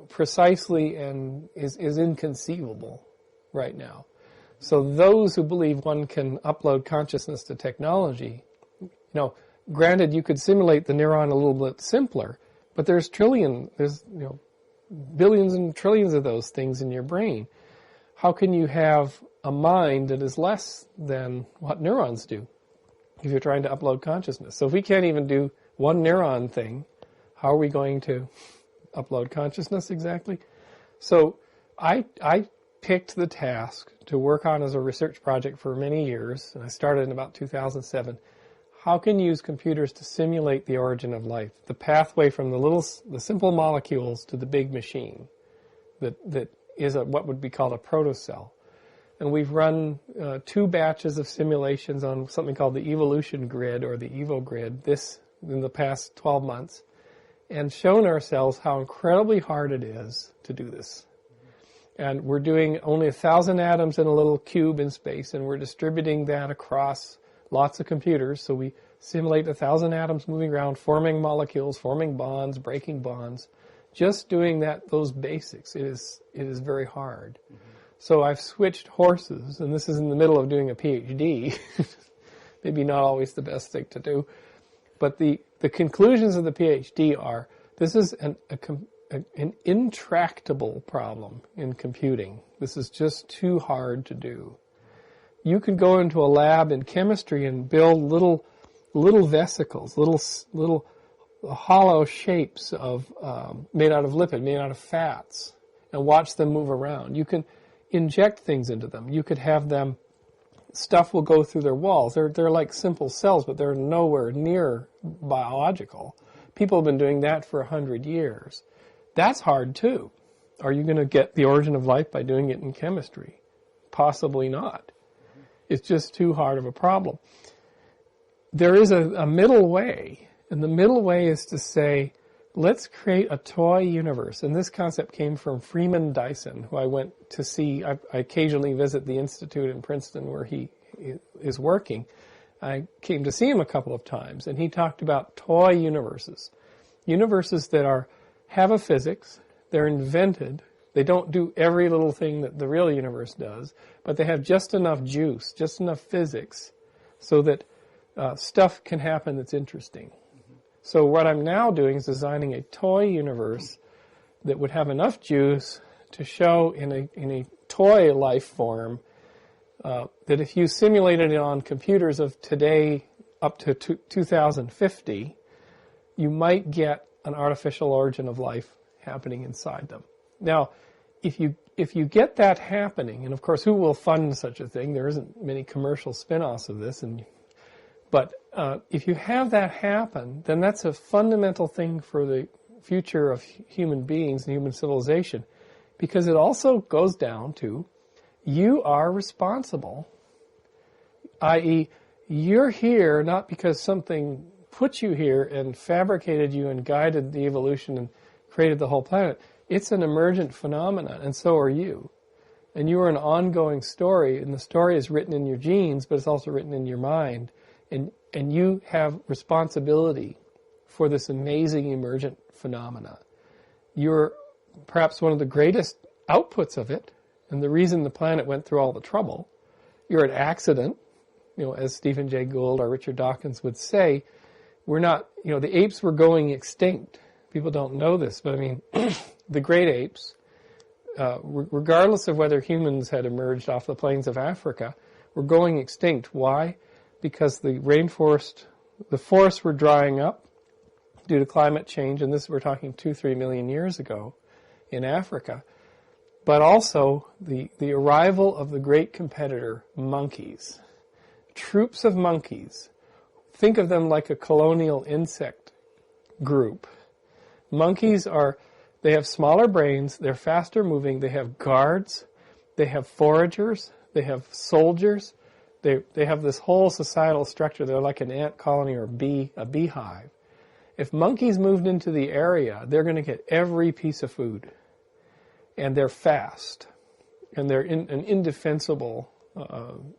precisely and is inconceivable right now. So those who believe one can upload consciousness to technology, granted you could simulate the neuron a little bit simpler, but there's billions and trillions of those things in your brain. How can you have a mind that is less than what neurons do if you're trying to upload consciousness? So if we can't even do one neuron thing, how are we going to upload consciousness exactly? So I picked the task to work on as a research project for many years, and I started in about 2007. How can you use computers to simulate the origin of life, the pathway from the simple molecules to the big machine that is what would be called a protocell? And we've run 2 batches of simulations on something called the evolution grid, or the Evo grid, in the past 12 months, and shown ourselves how incredibly hard it is to do this. And we're doing only 1,000 atoms in a little cube in space, and we're distributing that across lots of computers. So we simulate 1,000 atoms moving around, forming molecules, forming bonds, breaking bonds. Just doing those basics, it is very hard. Mm-hmm. So I've switched horses, and this is in the middle of doing a PhD. Maybe not always the best thing to do. But the conclusions of the PhD are, this is an intractable problem in computing. This is just too hard to do. You could go into a lab in chemistry and build little vesicles, little hollow shapes of made out of lipid, made out of fats, and watch them move around. You can inject things into them. You could have them, stuff will go through their walls. They're like simple cells, but they're nowhere near biological. People have been doing that for 100 years. That's hard too. Are you going to get the origin of life by doing it in chemistry? Possibly not. It's just too hard of a problem. There is a middle way, and the middle way is to say, let's create a toy universe. And this concept came from Freeman Dyson, who I went to see. I occasionally visit the institute in Princeton where he is working. I came to see him a couple of times, and he talked about toy universes. Universes that have a physics, they're invented, they don't do every little thing that the real universe does, but they have just enough juice, just enough physics, so that stuff can happen that's interesting. So what I'm now doing is designing a toy universe that would have enough juice to show in a toy life form that if you simulated it on computers of today up to 2050, you might get an artificial origin of life happening inside them. Now, if you get that happening, and of course, who will fund such a thing? There isn't many commercial spin-offs of this, but if you have that happen, then that's a fundamental thing for the future of human beings and human civilization, because it also goes down to you are responsible, i.e., you're here not because something put you here and fabricated you and guided the evolution and created the whole planet. It's an emergent phenomenon, and so are you. And you are an ongoing story, and the story is written in your genes, but it's also written in your mind. And you have responsibility for this amazing emergent phenomena. You're perhaps one of the greatest outputs of it, and the reason the planet went through all the trouble. You're an accident, as Stephen Jay Gould or Richard Dawkins would say. We're not, the apes were going extinct. People don't know this, but I mean, the great apes, regardless of whether humans had emerged off the plains of Africa, were going extinct. Why? Because the forests were drying up due to climate change, and this we're talking 2-3 million years ago in Africa. But also the arrival of the great competitor, monkeys. Troops of monkeys. Think of them like a colonial insect group. Monkeys they have smaller brains, they're faster moving, they have guards, they have foragers, they have soldiers, they have this whole societal structure. They're like an ant colony or a beehive. If monkeys moved into the area, they're going to get every piece of food. And they're fast. And they're an indefensible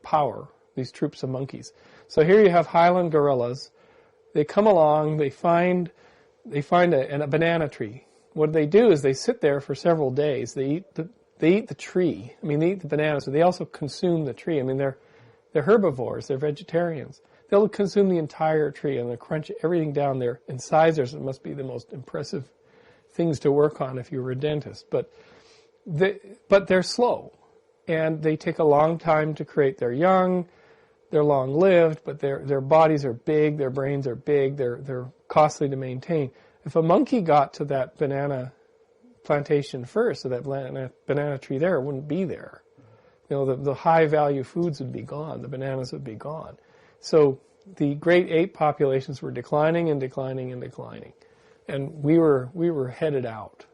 power, these troops of monkeys. So here you have highland gorillas. They come along, they find a banana tree. What they do is they sit there for several days. They eat the tree. I mean, they eat the bananas, but they also consume the tree. I mean, they're herbivores. They're vegetarians. They'll consume the entire tree and they'll crunch everything down. Their incisors must be the most impressive things to work on if you were a dentist. But they're slow, and they take a long time to create their young. They're long-lived, but their bodies are big, their brains are big, they're costly to maintain. If a monkey got to that banana plantation first, or that banana tree there, it wouldn't be there. The high-value foods would be gone, the bananas would be gone. So the great ape populations were declining and declining and declining, and we were headed out.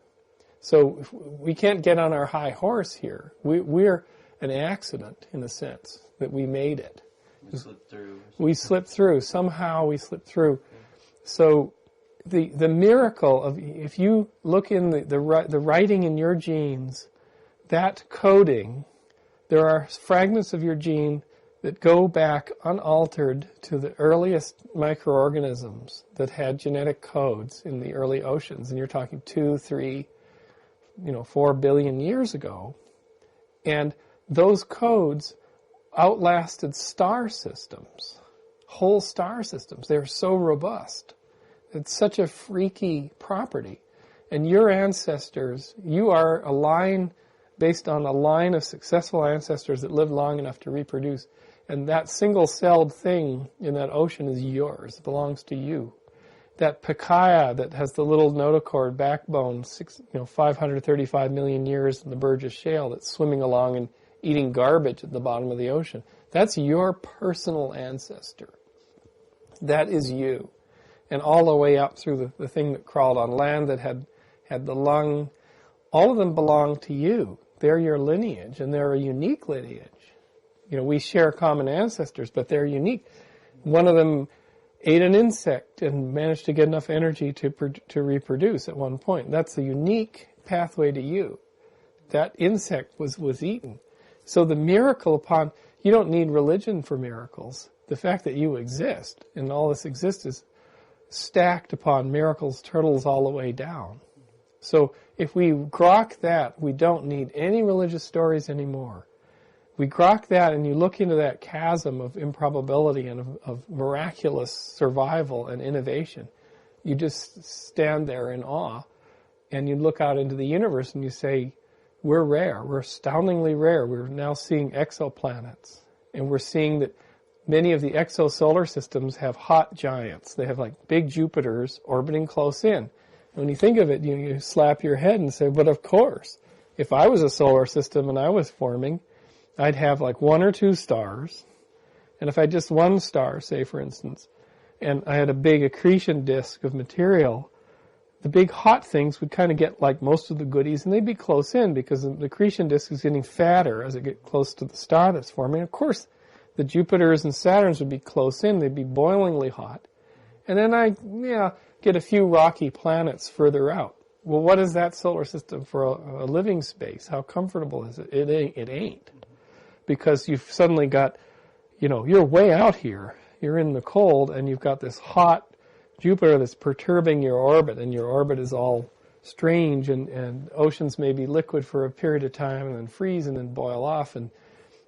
So we can't get on our high horse here. We're an accident in a sense that we made it. We slipped through. Somehow we slipped through. So the miracle of, if you look in the writing in your genes, that coding, there are fragments of your gene that go back unaltered to the earliest microorganisms that had genetic codes in the early oceans. And you're talking 2, 3, 4 billion years ago. And those codes outlasted star systems, whole star systems. They're so robust. It's such a freaky property. And your ancestors, you are a line based on a line of successful ancestors that lived long enough to reproduce. And that single-celled thing in that ocean is yours. It belongs to you. That Pikaia that has the little notochord backbone, 535 million years in the Burgess Shale that's swimming along and eating garbage at the bottom of the ocean, that's your personal ancestor. That is you. And all the way up through the thing that crawled on land that had the lung, all of them belong to you. They're your lineage, and they're a unique lineage. We share common ancestors, but they're unique. One of them ate an insect and managed to get enough energy to reproduce at one point. That's a unique pathway to you. That insect was eaten. So the miracle you don't need religion for miracles. The fact that you exist and all this exists is stacked upon miracles, turtles all the way down. So if we grok that, we don't need any religious stories anymore. We grok that and you look into that chasm of improbability and of miraculous survival and innovation. You just stand there in awe and you look out into the universe and you say, we're rare. We're astoundingly rare. We're now seeing exoplanets. And we're seeing that many of the exosolar systems have hot giants. They have like big Jupiters orbiting close in. And when you think of it, you slap your head and say, but of course, if I was a solar system and I was forming, I'd have like one or two stars. And if I had just one star, say for instance, and I had a big accretion disk of material, the big hot things would kind of get like most of the goodies, and they'd be close in because the accretion disk is getting fatter as it gets close to the star that's forming. Of course, the Jupiters and Saturns would be close in. They'd be boilingly hot. And then I get a few rocky planets further out. Well, what is that solar system for a living space? How comfortable is it? It ain't. Because you've suddenly got, you're way out here. You're in the cold, and you've got this hot Jupiter that's perturbing your orbit, and your orbit is all strange, and oceans may be liquid for a period of time and then freeze and then boil off, and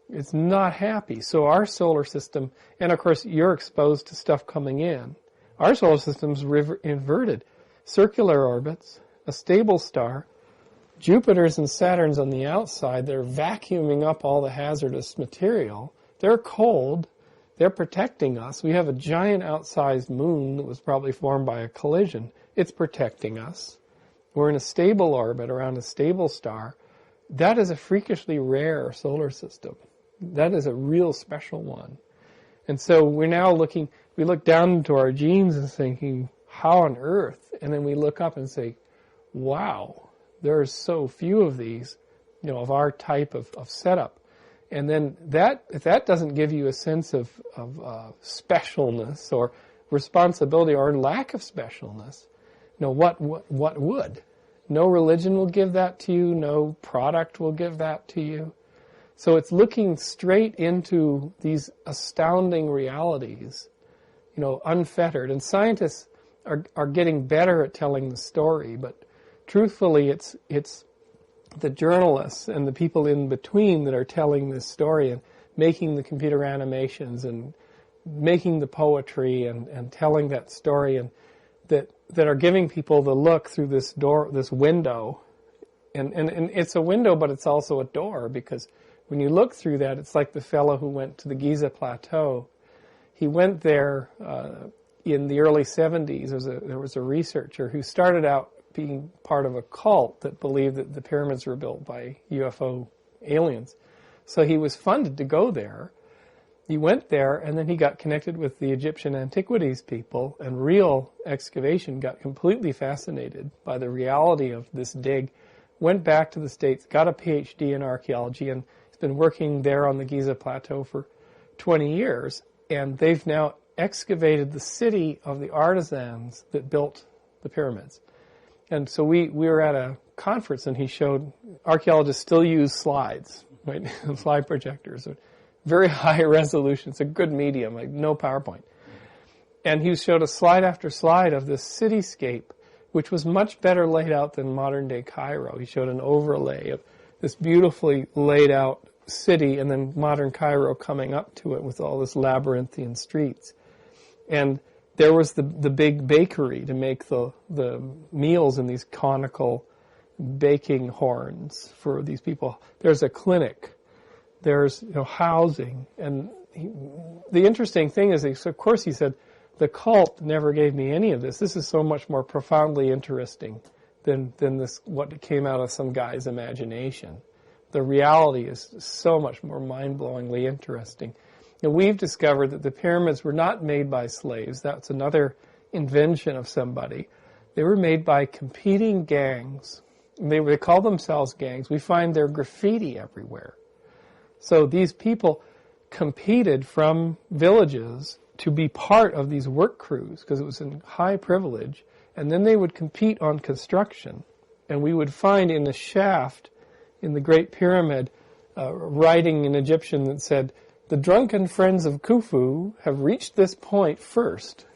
it's not happy. So our solar system, and of course you're exposed to stuff coming in. Our solar system's inverted. Circular orbits, a stable star, Jupiters and Saturns on the outside, they're vacuuming up all the hazardous material. They're cold. They're protecting us. We have a giant outsized moon that was probably formed by a collision. It's protecting us. We're in a stable orbit around a stable star. That is a freakishly rare solar system. That is a real special one. And so we're now we look down into our genes and thinking, how on earth? And then we look up and say, wow, there are so few of these, of our type of setup. And then if that doesn't give you a sense of specialness or responsibility or lack of specialness, what would? No religion will give that to you. No product will give that to you. So it's looking straight into these astounding realities, unfettered. And scientists are getting better at telling the story, but truthfully, it's the journalists and the people in between that are telling this story and making the computer animations and making the poetry and telling that story, and that are giving people the look through this door, this window. And it's a window, but it's also a door, because when you look through that, it's like the fellow who went to the Giza Plateau. He went there in the early 70s. There was a researcher who started out being part of a cult that believed that the pyramids were built by UFO aliens. So he was funded to go there. He went there, and then he got connected with the Egyptian antiquities people, and real excavation, got completely fascinated by the reality of this dig, went back to the States, got a PhD in archaeology, and has been working there on the Giza Plateau for 20 years. And they've now excavated the city of the artisans that built the pyramids. And so we were at a conference, and he showed archaeologists still use slides, right? Slide projectors, very high resolution. It's a good medium, like no PowerPoint. And he showed us slide after slide of this cityscape, which was much better laid out than modern day Cairo. He showed an overlay of this beautifully laid out city, and then modern Cairo coming up to it with all this labyrinthian streets. And there was the big bakery to make the meals in these conical baking horns for these people. There's a clinic. There's housing. And the interesting thing is, of course, he said, the cult never gave me any of this. This is so much more profoundly interesting than this, what came out of some guy's imagination. The reality is so much more mind-blowingly interesting. And we've discovered that the pyramids were not made by slaves. That's another invention of somebody. They were made by competing gangs. They call themselves gangs. We find their graffiti everywhere. So these people competed from villages to be part of these work crews because it was in high privilege. And then they would compete on construction. And we would find in the shaft in the Great Pyramid writing in Egyptian that said, "The drunken friends of Khufu have reached this point first."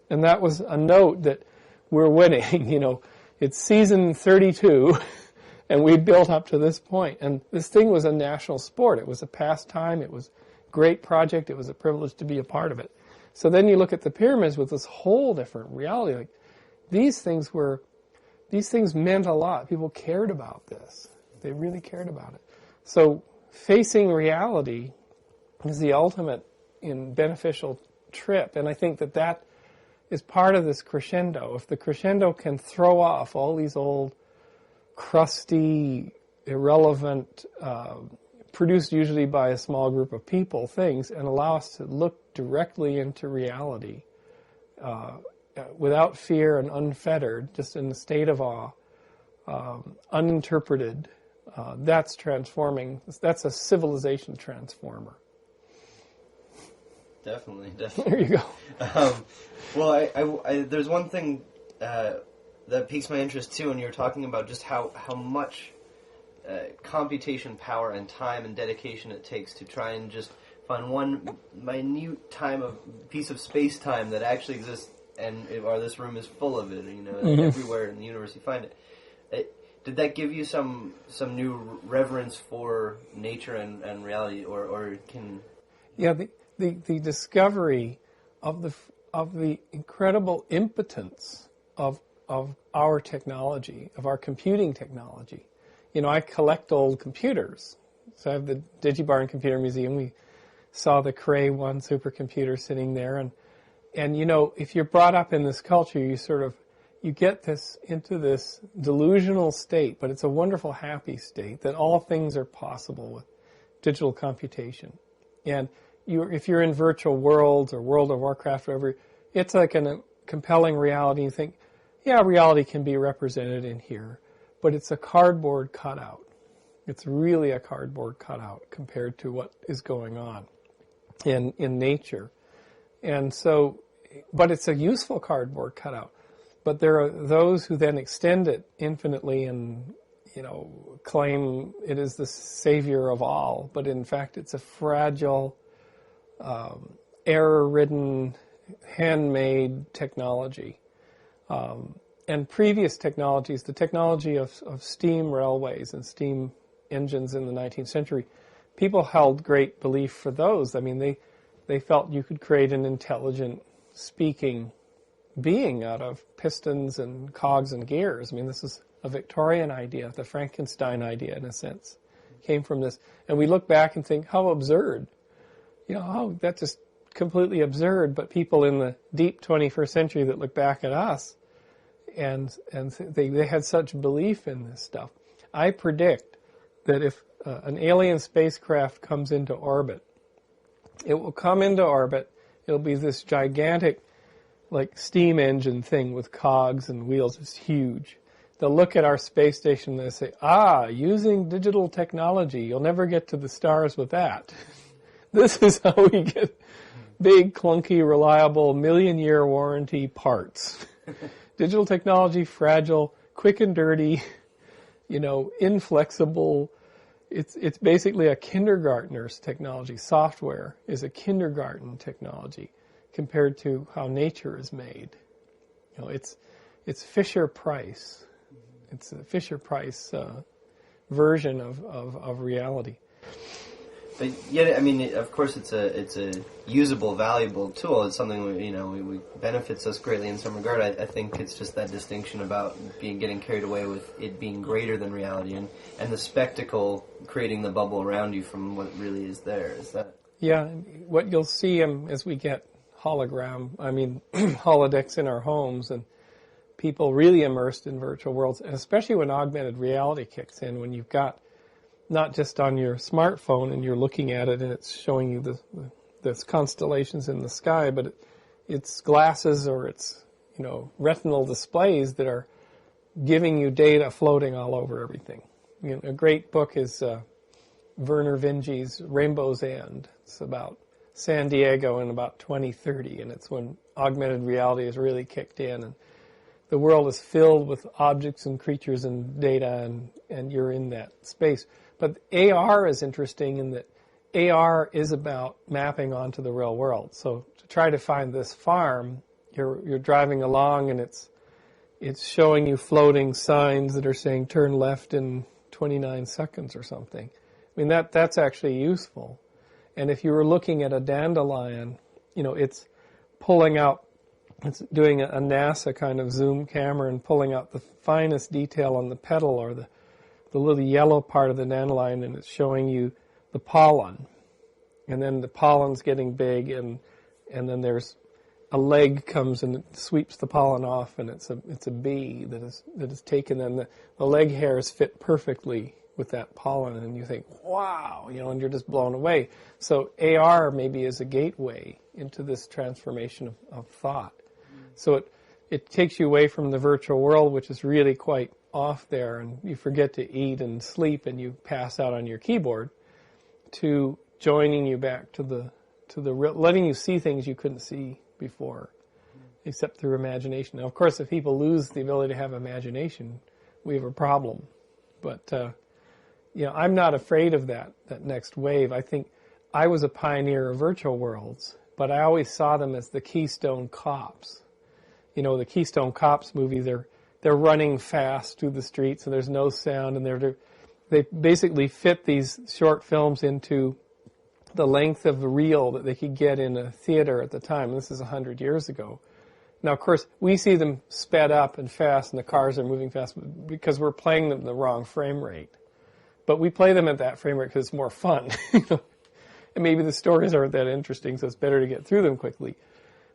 And that was a note that we're winning. It's season 32, and we built up to this point. And this thing was a national sport. It was a pastime. It was a great project. It was a privilege to be a part of it. So then you look at the pyramids with this whole different reality. Like, these things meant a lot. People cared about this. They really cared about it. So facing reality is the ultimate beneficial trip. And I think that is part of this crescendo. If the crescendo can throw off all these old, crusty, irrelevant, produced usually by a small group of people, things, and allow us to look directly into reality without fear and unfettered, just in a state of awe, uninterpreted, that's transforming. That's a civilization transformer. Definitely. There you go. Well, there's one thing that piques my interest too, and you're talking about just how much computation power and time and dedication it takes to try and just find one minute piece of space-time that actually exists, or this room is full of it. Everywhere in the universe you find it. Did that give you some new reverence for nature and reality, or can? Yeah, the discovery of the incredible impotence of our technology, of our computing technology. I collect old computers. So I have the DigiBarn Computer Museum. We saw the Cray 1 supercomputer sitting there, and if you're brought up in this culture, you get into this delusional state, but it's a wonderful, happy state that all things are possible with digital computation. And if you're in virtual worlds or World of Warcraft, whatever, it's like a compelling reality. You think, yeah, reality can be represented in here, but it's a cardboard cutout. It's really a cardboard cutout compared to what is going on in nature. And so, but it's a useful cardboard cutout. But there are those who then extend it infinitely and, claim it is the savior of all. But in fact, it's a fragile, error-ridden, handmade technology. And previous technologies, the technology of steam railways and steam engines in the 19th century, people held great belief for those. I mean, they felt you could create an intelligent, speaking being out of pistons and cogs and gears. I mean, this is a Victorian idea, the Frankenstein idea in a sense, came from this. And we look back and think, how absurd. That's just completely absurd. But people in the deep 21st century that look back at us, and they had such belief in this stuff. I predict that if an alien spacecraft comes into orbit, it will come into orbit, it'll be this gigantic like steam engine thing with cogs and wheels. It's huge. They'll look at our space station and they'll say, using digital technology, you'll never get to the stars with that. This is how we get big, clunky, reliable, million-year warranty parts. Digital technology, fragile, quick and dirty, inflexible. It's basically a kindergartner's technology. Software is a kindergarten technology compared to how nature is made. It's Fisher-Price. It's a Fisher-Price version of reality. But yet, I mean, of course, it's a usable, valuable tool. It's something we benefits us greatly in some regard. I think it's just that distinction about getting carried away with it being greater than reality, and the spectacle creating the bubble around you from what really is there. Is that? Yeah, what you'll see as we get holodecks in our homes and people really immersed in virtual worlds, and especially when augmented reality kicks in, when you've got not just on your smartphone and you're looking at it and it's showing you the constellations in the sky, but it's glasses or it's retinal displays that are giving you data floating all over everything. A great book is Werner Vinge's Rainbow's End. It's about San Diego in about 2030, and it's when augmented reality has really kicked in, and the world is filled with objects and creatures and data, and you're in that space. But AR is interesting in that AR is about mapping onto the real world. So to try to find this farm, you're driving along, and it's showing you floating signs that are saying turn left in 29 seconds or something. I mean, that's actually useful. And if you were looking at a dandelion, it's pulling out, it's doing a NASA kind of zoom camera and pulling out the finest detail on the petal or the little yellow part of the dandelion, and it's showing you the pollen. And then the pollen's getting big, and then there's a leg comes and it sweeps the pollen off, and it's a bee that is taken, and the leg hairs fit perfectly with that pollen, and you think, wow, and you're just blown away. So AR maybe is a gateway into this transformation of thought. So it takes you away from the virtual world, which is really quite off there, and you forget to eat and sleep, and you pass out on your keyboard, to joining you back to the real, letting you see things you couldn't see before, except through imagination. Now, of course, if people lose the ability to have imagination, we have a problem. But I'm not afraid of that next wave. I think I was a pioneer of virtual worlds, but I always saw them as the Keystone Cops. The Keystone Cops movie, they're running fast through the streets and there's no sound, and they basically fit these short films into the length of the reel that they could get in a theater at the time. And this is 100 years ago. Now, of course, we see them sped up and fast, and the cars are moving fast because we're playing them at the wrong frame rate. But we play them at that frame rate because it's more fun. And maybe the stories aren't that interesting, so it's better to get through them quickly.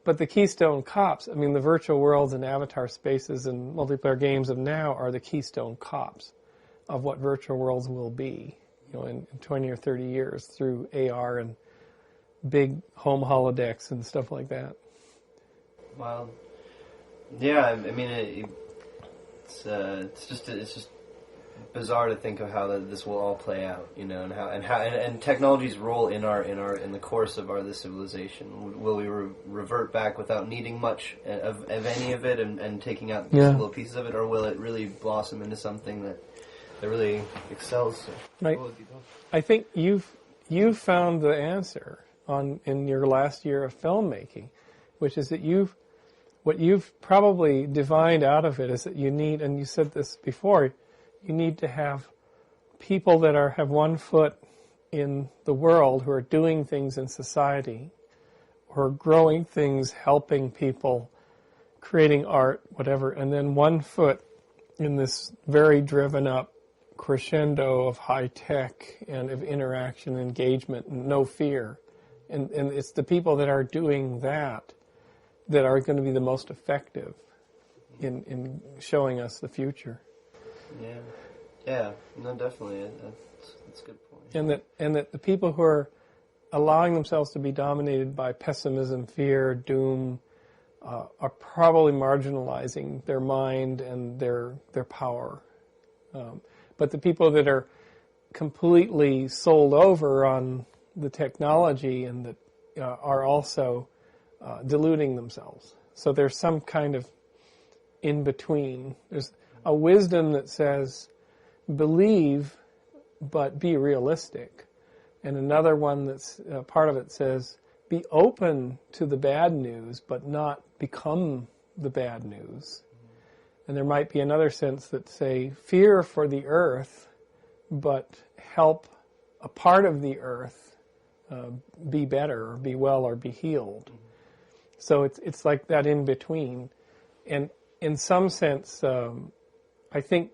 But the Keystone Cops, the virtual worlds and avatar spaces and multiplayer games of now are the Keystone Cops of what virtual worlds will be, in 20 or 30 years through AR and big home holodecks and stuff like that. Well, yeah, it's just bizarre to think of how this will all play out, and technology's role in the course of this civilization. Will we revert back without needing much of any of it and taking out little pieces of it, or will it really blossom into something that really excels? Right. I think you've found the answer in your last year of filmmaking, which is that what you've probably divined out of it is that you need, and you said this before, you need to have people that have one foot in the world, who are doing things in society, or growing things, helping people, creating art, whatever, and then one foot in this very driven up crescendo of high tech and of interaction, engagement, and no fear. And it's the people that are doing that are going to be the most effective in showing us the future. Yeah, no, definitely. That's a good point. And that the people who are allowing themselves to be dominated by pessimism, fear, doom, are probably marginalizing their mind and their power. But the people that are completely sold over on the technology and that are also deluding themselves. So there's some kind of in between. There's a wisdom that says, believe, but be realistic. And another one that's part of it says, be open to the bad news, but not become the bad news. And there might be another sense that say, fear for the earth, but help a part of the earth be better, or be well, or be healed. So it's like that in between. And in some sense, I think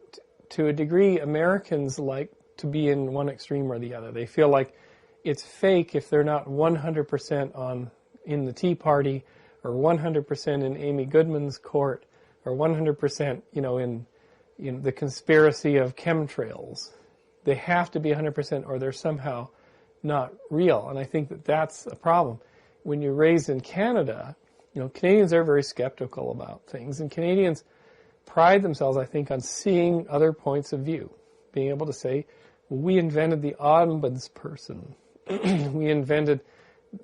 to a degree, Americans like to be in one extreme or the other. They feel like it's fake if they're not 100% in the Tea Party, or 100% in Amy Goodman's court, or 100%, in the conspiracy of chemtrails. They have to be 100%, or they're somehow not real. And I think that that's a problem. When you're raised in Canada, Canadians are very skeptical about things, and Canadians pride themselves, I think, on seeing other points of view, being able to say, we invented the ombudsperson. We invented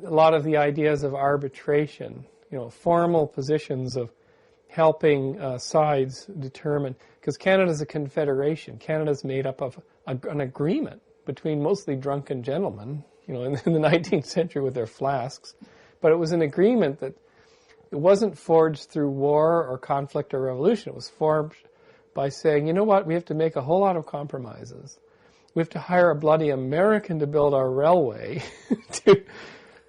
a lot of the ideas of arbitration, formal positions of helping sides determine, because Canada's a confederation. Canada's made up of an agreement between mostly drunken gentlemen, in the 19th century with their flasks, but it was an agreement that it wasn't forged through war or conflict or revolution. It was forged by saying, you know what, we have to make a whole lot of compromises. We have to hire a bloody American to build our railway,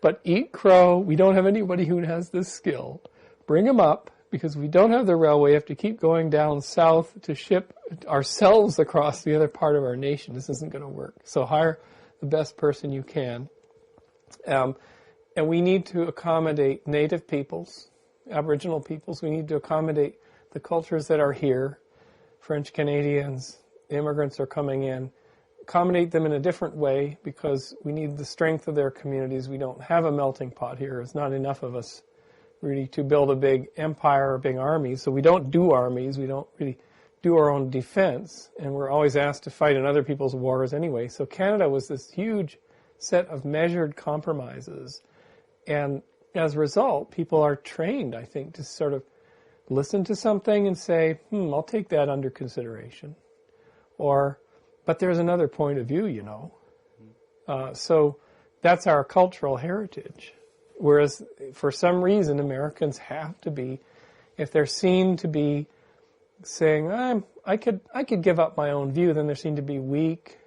but eat crow, we don't have anybody who has this skill. Bring them up, because we don't have the railway, we have to keep going down south to ship ourselves across the other part of our nation. This isn't going to work. So hire the best person you can. And we need to accommodate Native peoples, Aboriginal peoples. We need to accommodate the cultures that are here. French Canadians, immigrants are coming in. Accommodate them in a different way, because we need the strength of their communities. We don't have a melting pot here. There's not enough of us really to build a big empire or big army. So we don't do armies. We don't really do our own defense. And we're always asked to fight in other people's wars anyway. So Canada was this huge set of measured compromises. And as a result, people are trained, I think, to sort of listen to something and say, I'll take that under consideration. But there's another point of view, So that's our cultural heritage. Whereas, for some reason, Americans have to be, if they're seen to be saying, I could give up my own view, then they're seen to be weak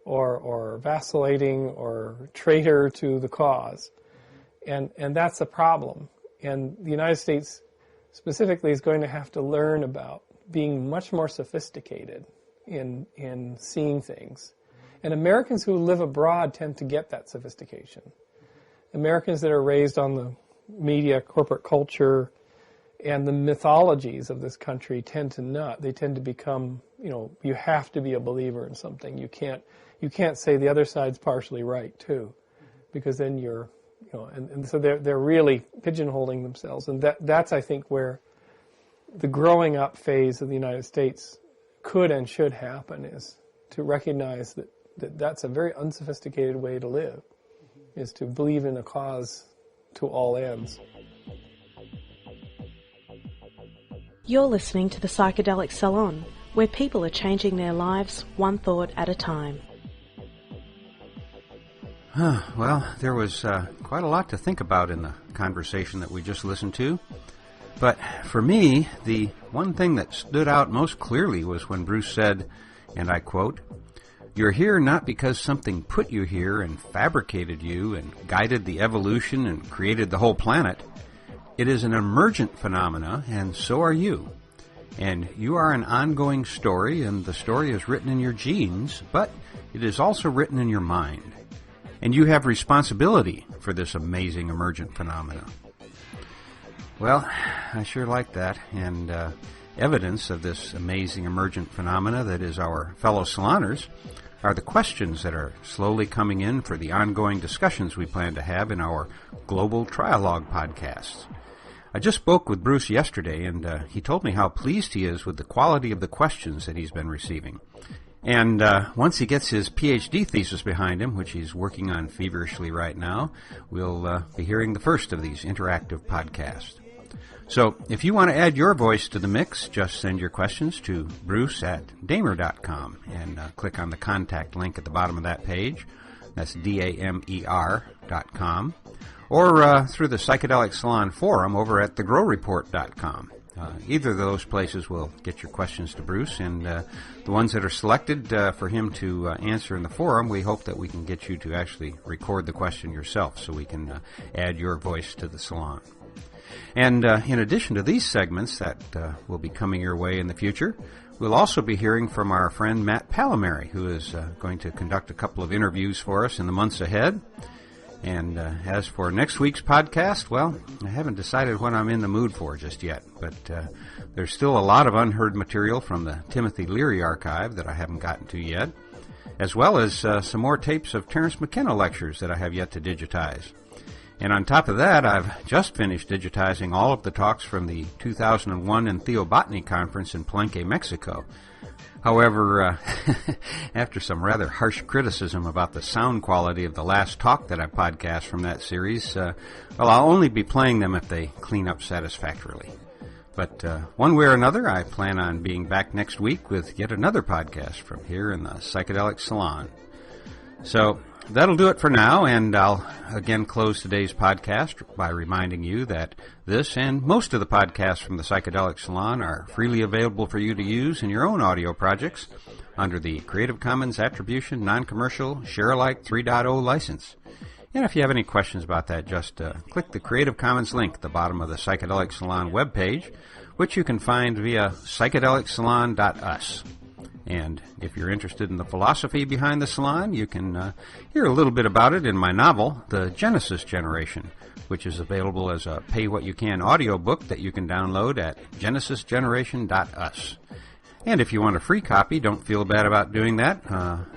or vacillating or traitor to the cause. And that's a problem. And the United States specifically is going to have to learn about being much more sophisticated in seeing things. And Americans who live abroad tend to get that sophistication. Americans that are raised on the media, corporate culture, and the mythologies of this country tend to not. They tend to become, you have to be a believer in something. You can't say the other side's partially right too, because then you're, and so they're really pigeonholing themselves. And that's, I think, where the growing up phase of the United States could and should happen, is to recognize that that's a very unsophisticated way to live, is to believe in a cause to all ends. You're listening to the Psychedelic Salon, where people are changing their lives one thought at a time. Well, there was quite a lot to think about in the conversation that we just listened to. But for me, the one thing that stood out most clearly was when Bruce said, and I quote, "You're here not because something put you here and fabricated you and guided the evolution and created the whole planet. It is an emergent phenomena, and so are you. And you are an ongoing story, and the story is written in your genes, but it is also written in your mind. And you have responsibility for this amazing emergent phenomena." Well, I sure like that, and evidence of this amazing emergent phenomena that is our fellow saloners are the questions that are slowly coming in for the ongoing discussions we plan to have in our Global Trialogue podcasts. I just spoke with Bruce yesterday, and he told me how pleased he is with the quality of the questions that he's been receiving. And once he gets his PhD thesis behind him, which he's working on feverishly right now, we'll be hearing the first of these interactive podcasts. So if you want to add your voice to the mix, just send your questions to bruce@damer.com and click on the contact link at the bottom of that page. That's DAMER.com. Or through the Psychedelic Salon forum over at thegrowreport.com. Either of those places will get your questions to Bruce, and the ones that are selected for him to answer in the forum, we hope that we can get you to actually record the question yourself so we can add your voice to the salon. And in addition to these segments that will be coming your way in the future, we'll also be hearing from our friend Matt Palomari, who is going to conduct a couple of interviews for us in the months ahead. And as for next week's podcast, well, I haven't decided what I'm in the mood for just yet, but there's still a lot of unheard material from the Timothy Leary archive that I haven't gotten to yet, as well as some more tapes of Terence McKenna lectures that I have yet to digitize. And on top of that, I've just finished digitizing all of the talks from the 2001 Entheobotany Conference in Palenque, Mexico. However, after some rather harsh criticism about the sound quality of the last talk that I podcast from that series, well, I'll only be playing them if they clean up satisfactorily. But one way or another, I plan on being back next week with yet another podcast from here in the Psychedelic Salon. So that'll do it for now, and I'll again close today's podcast by reminding you that this and most of the podcasts from the Psychedelic Salon are freely available for you to use in your own audio projects under the Creative Commons Attribution Non-Commercial Share-alike 3.0 license. And if you have any questions about that, just click the Creative Commons link at the bottom of the Psychedelic Salon webpage, which you can find via psychedelicsalon.us. And if you're interested in the philosophy behind the salon, you can hear a little bit about it in my novel, The Genesis Generation, which is available as a pay-what-you-can audiobook that you can download at genesisgeneration.us. And if you want a free copy, don't feel bad about doing that.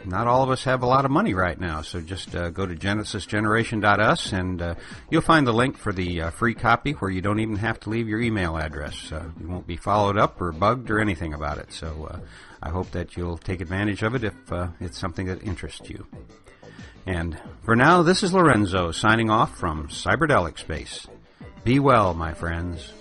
Not all of us have a lot of money right now, so just go to genesisgeneration.us, and you'll find the link for the free copy where you don't even have to leave your email address. You won't be followed up or bugged or anything about it. So I hope that you'll take advantage of it if it's something that interests you. And for now, this is Lorenzo signing off from Cyberdelic Space. Be well, my friends.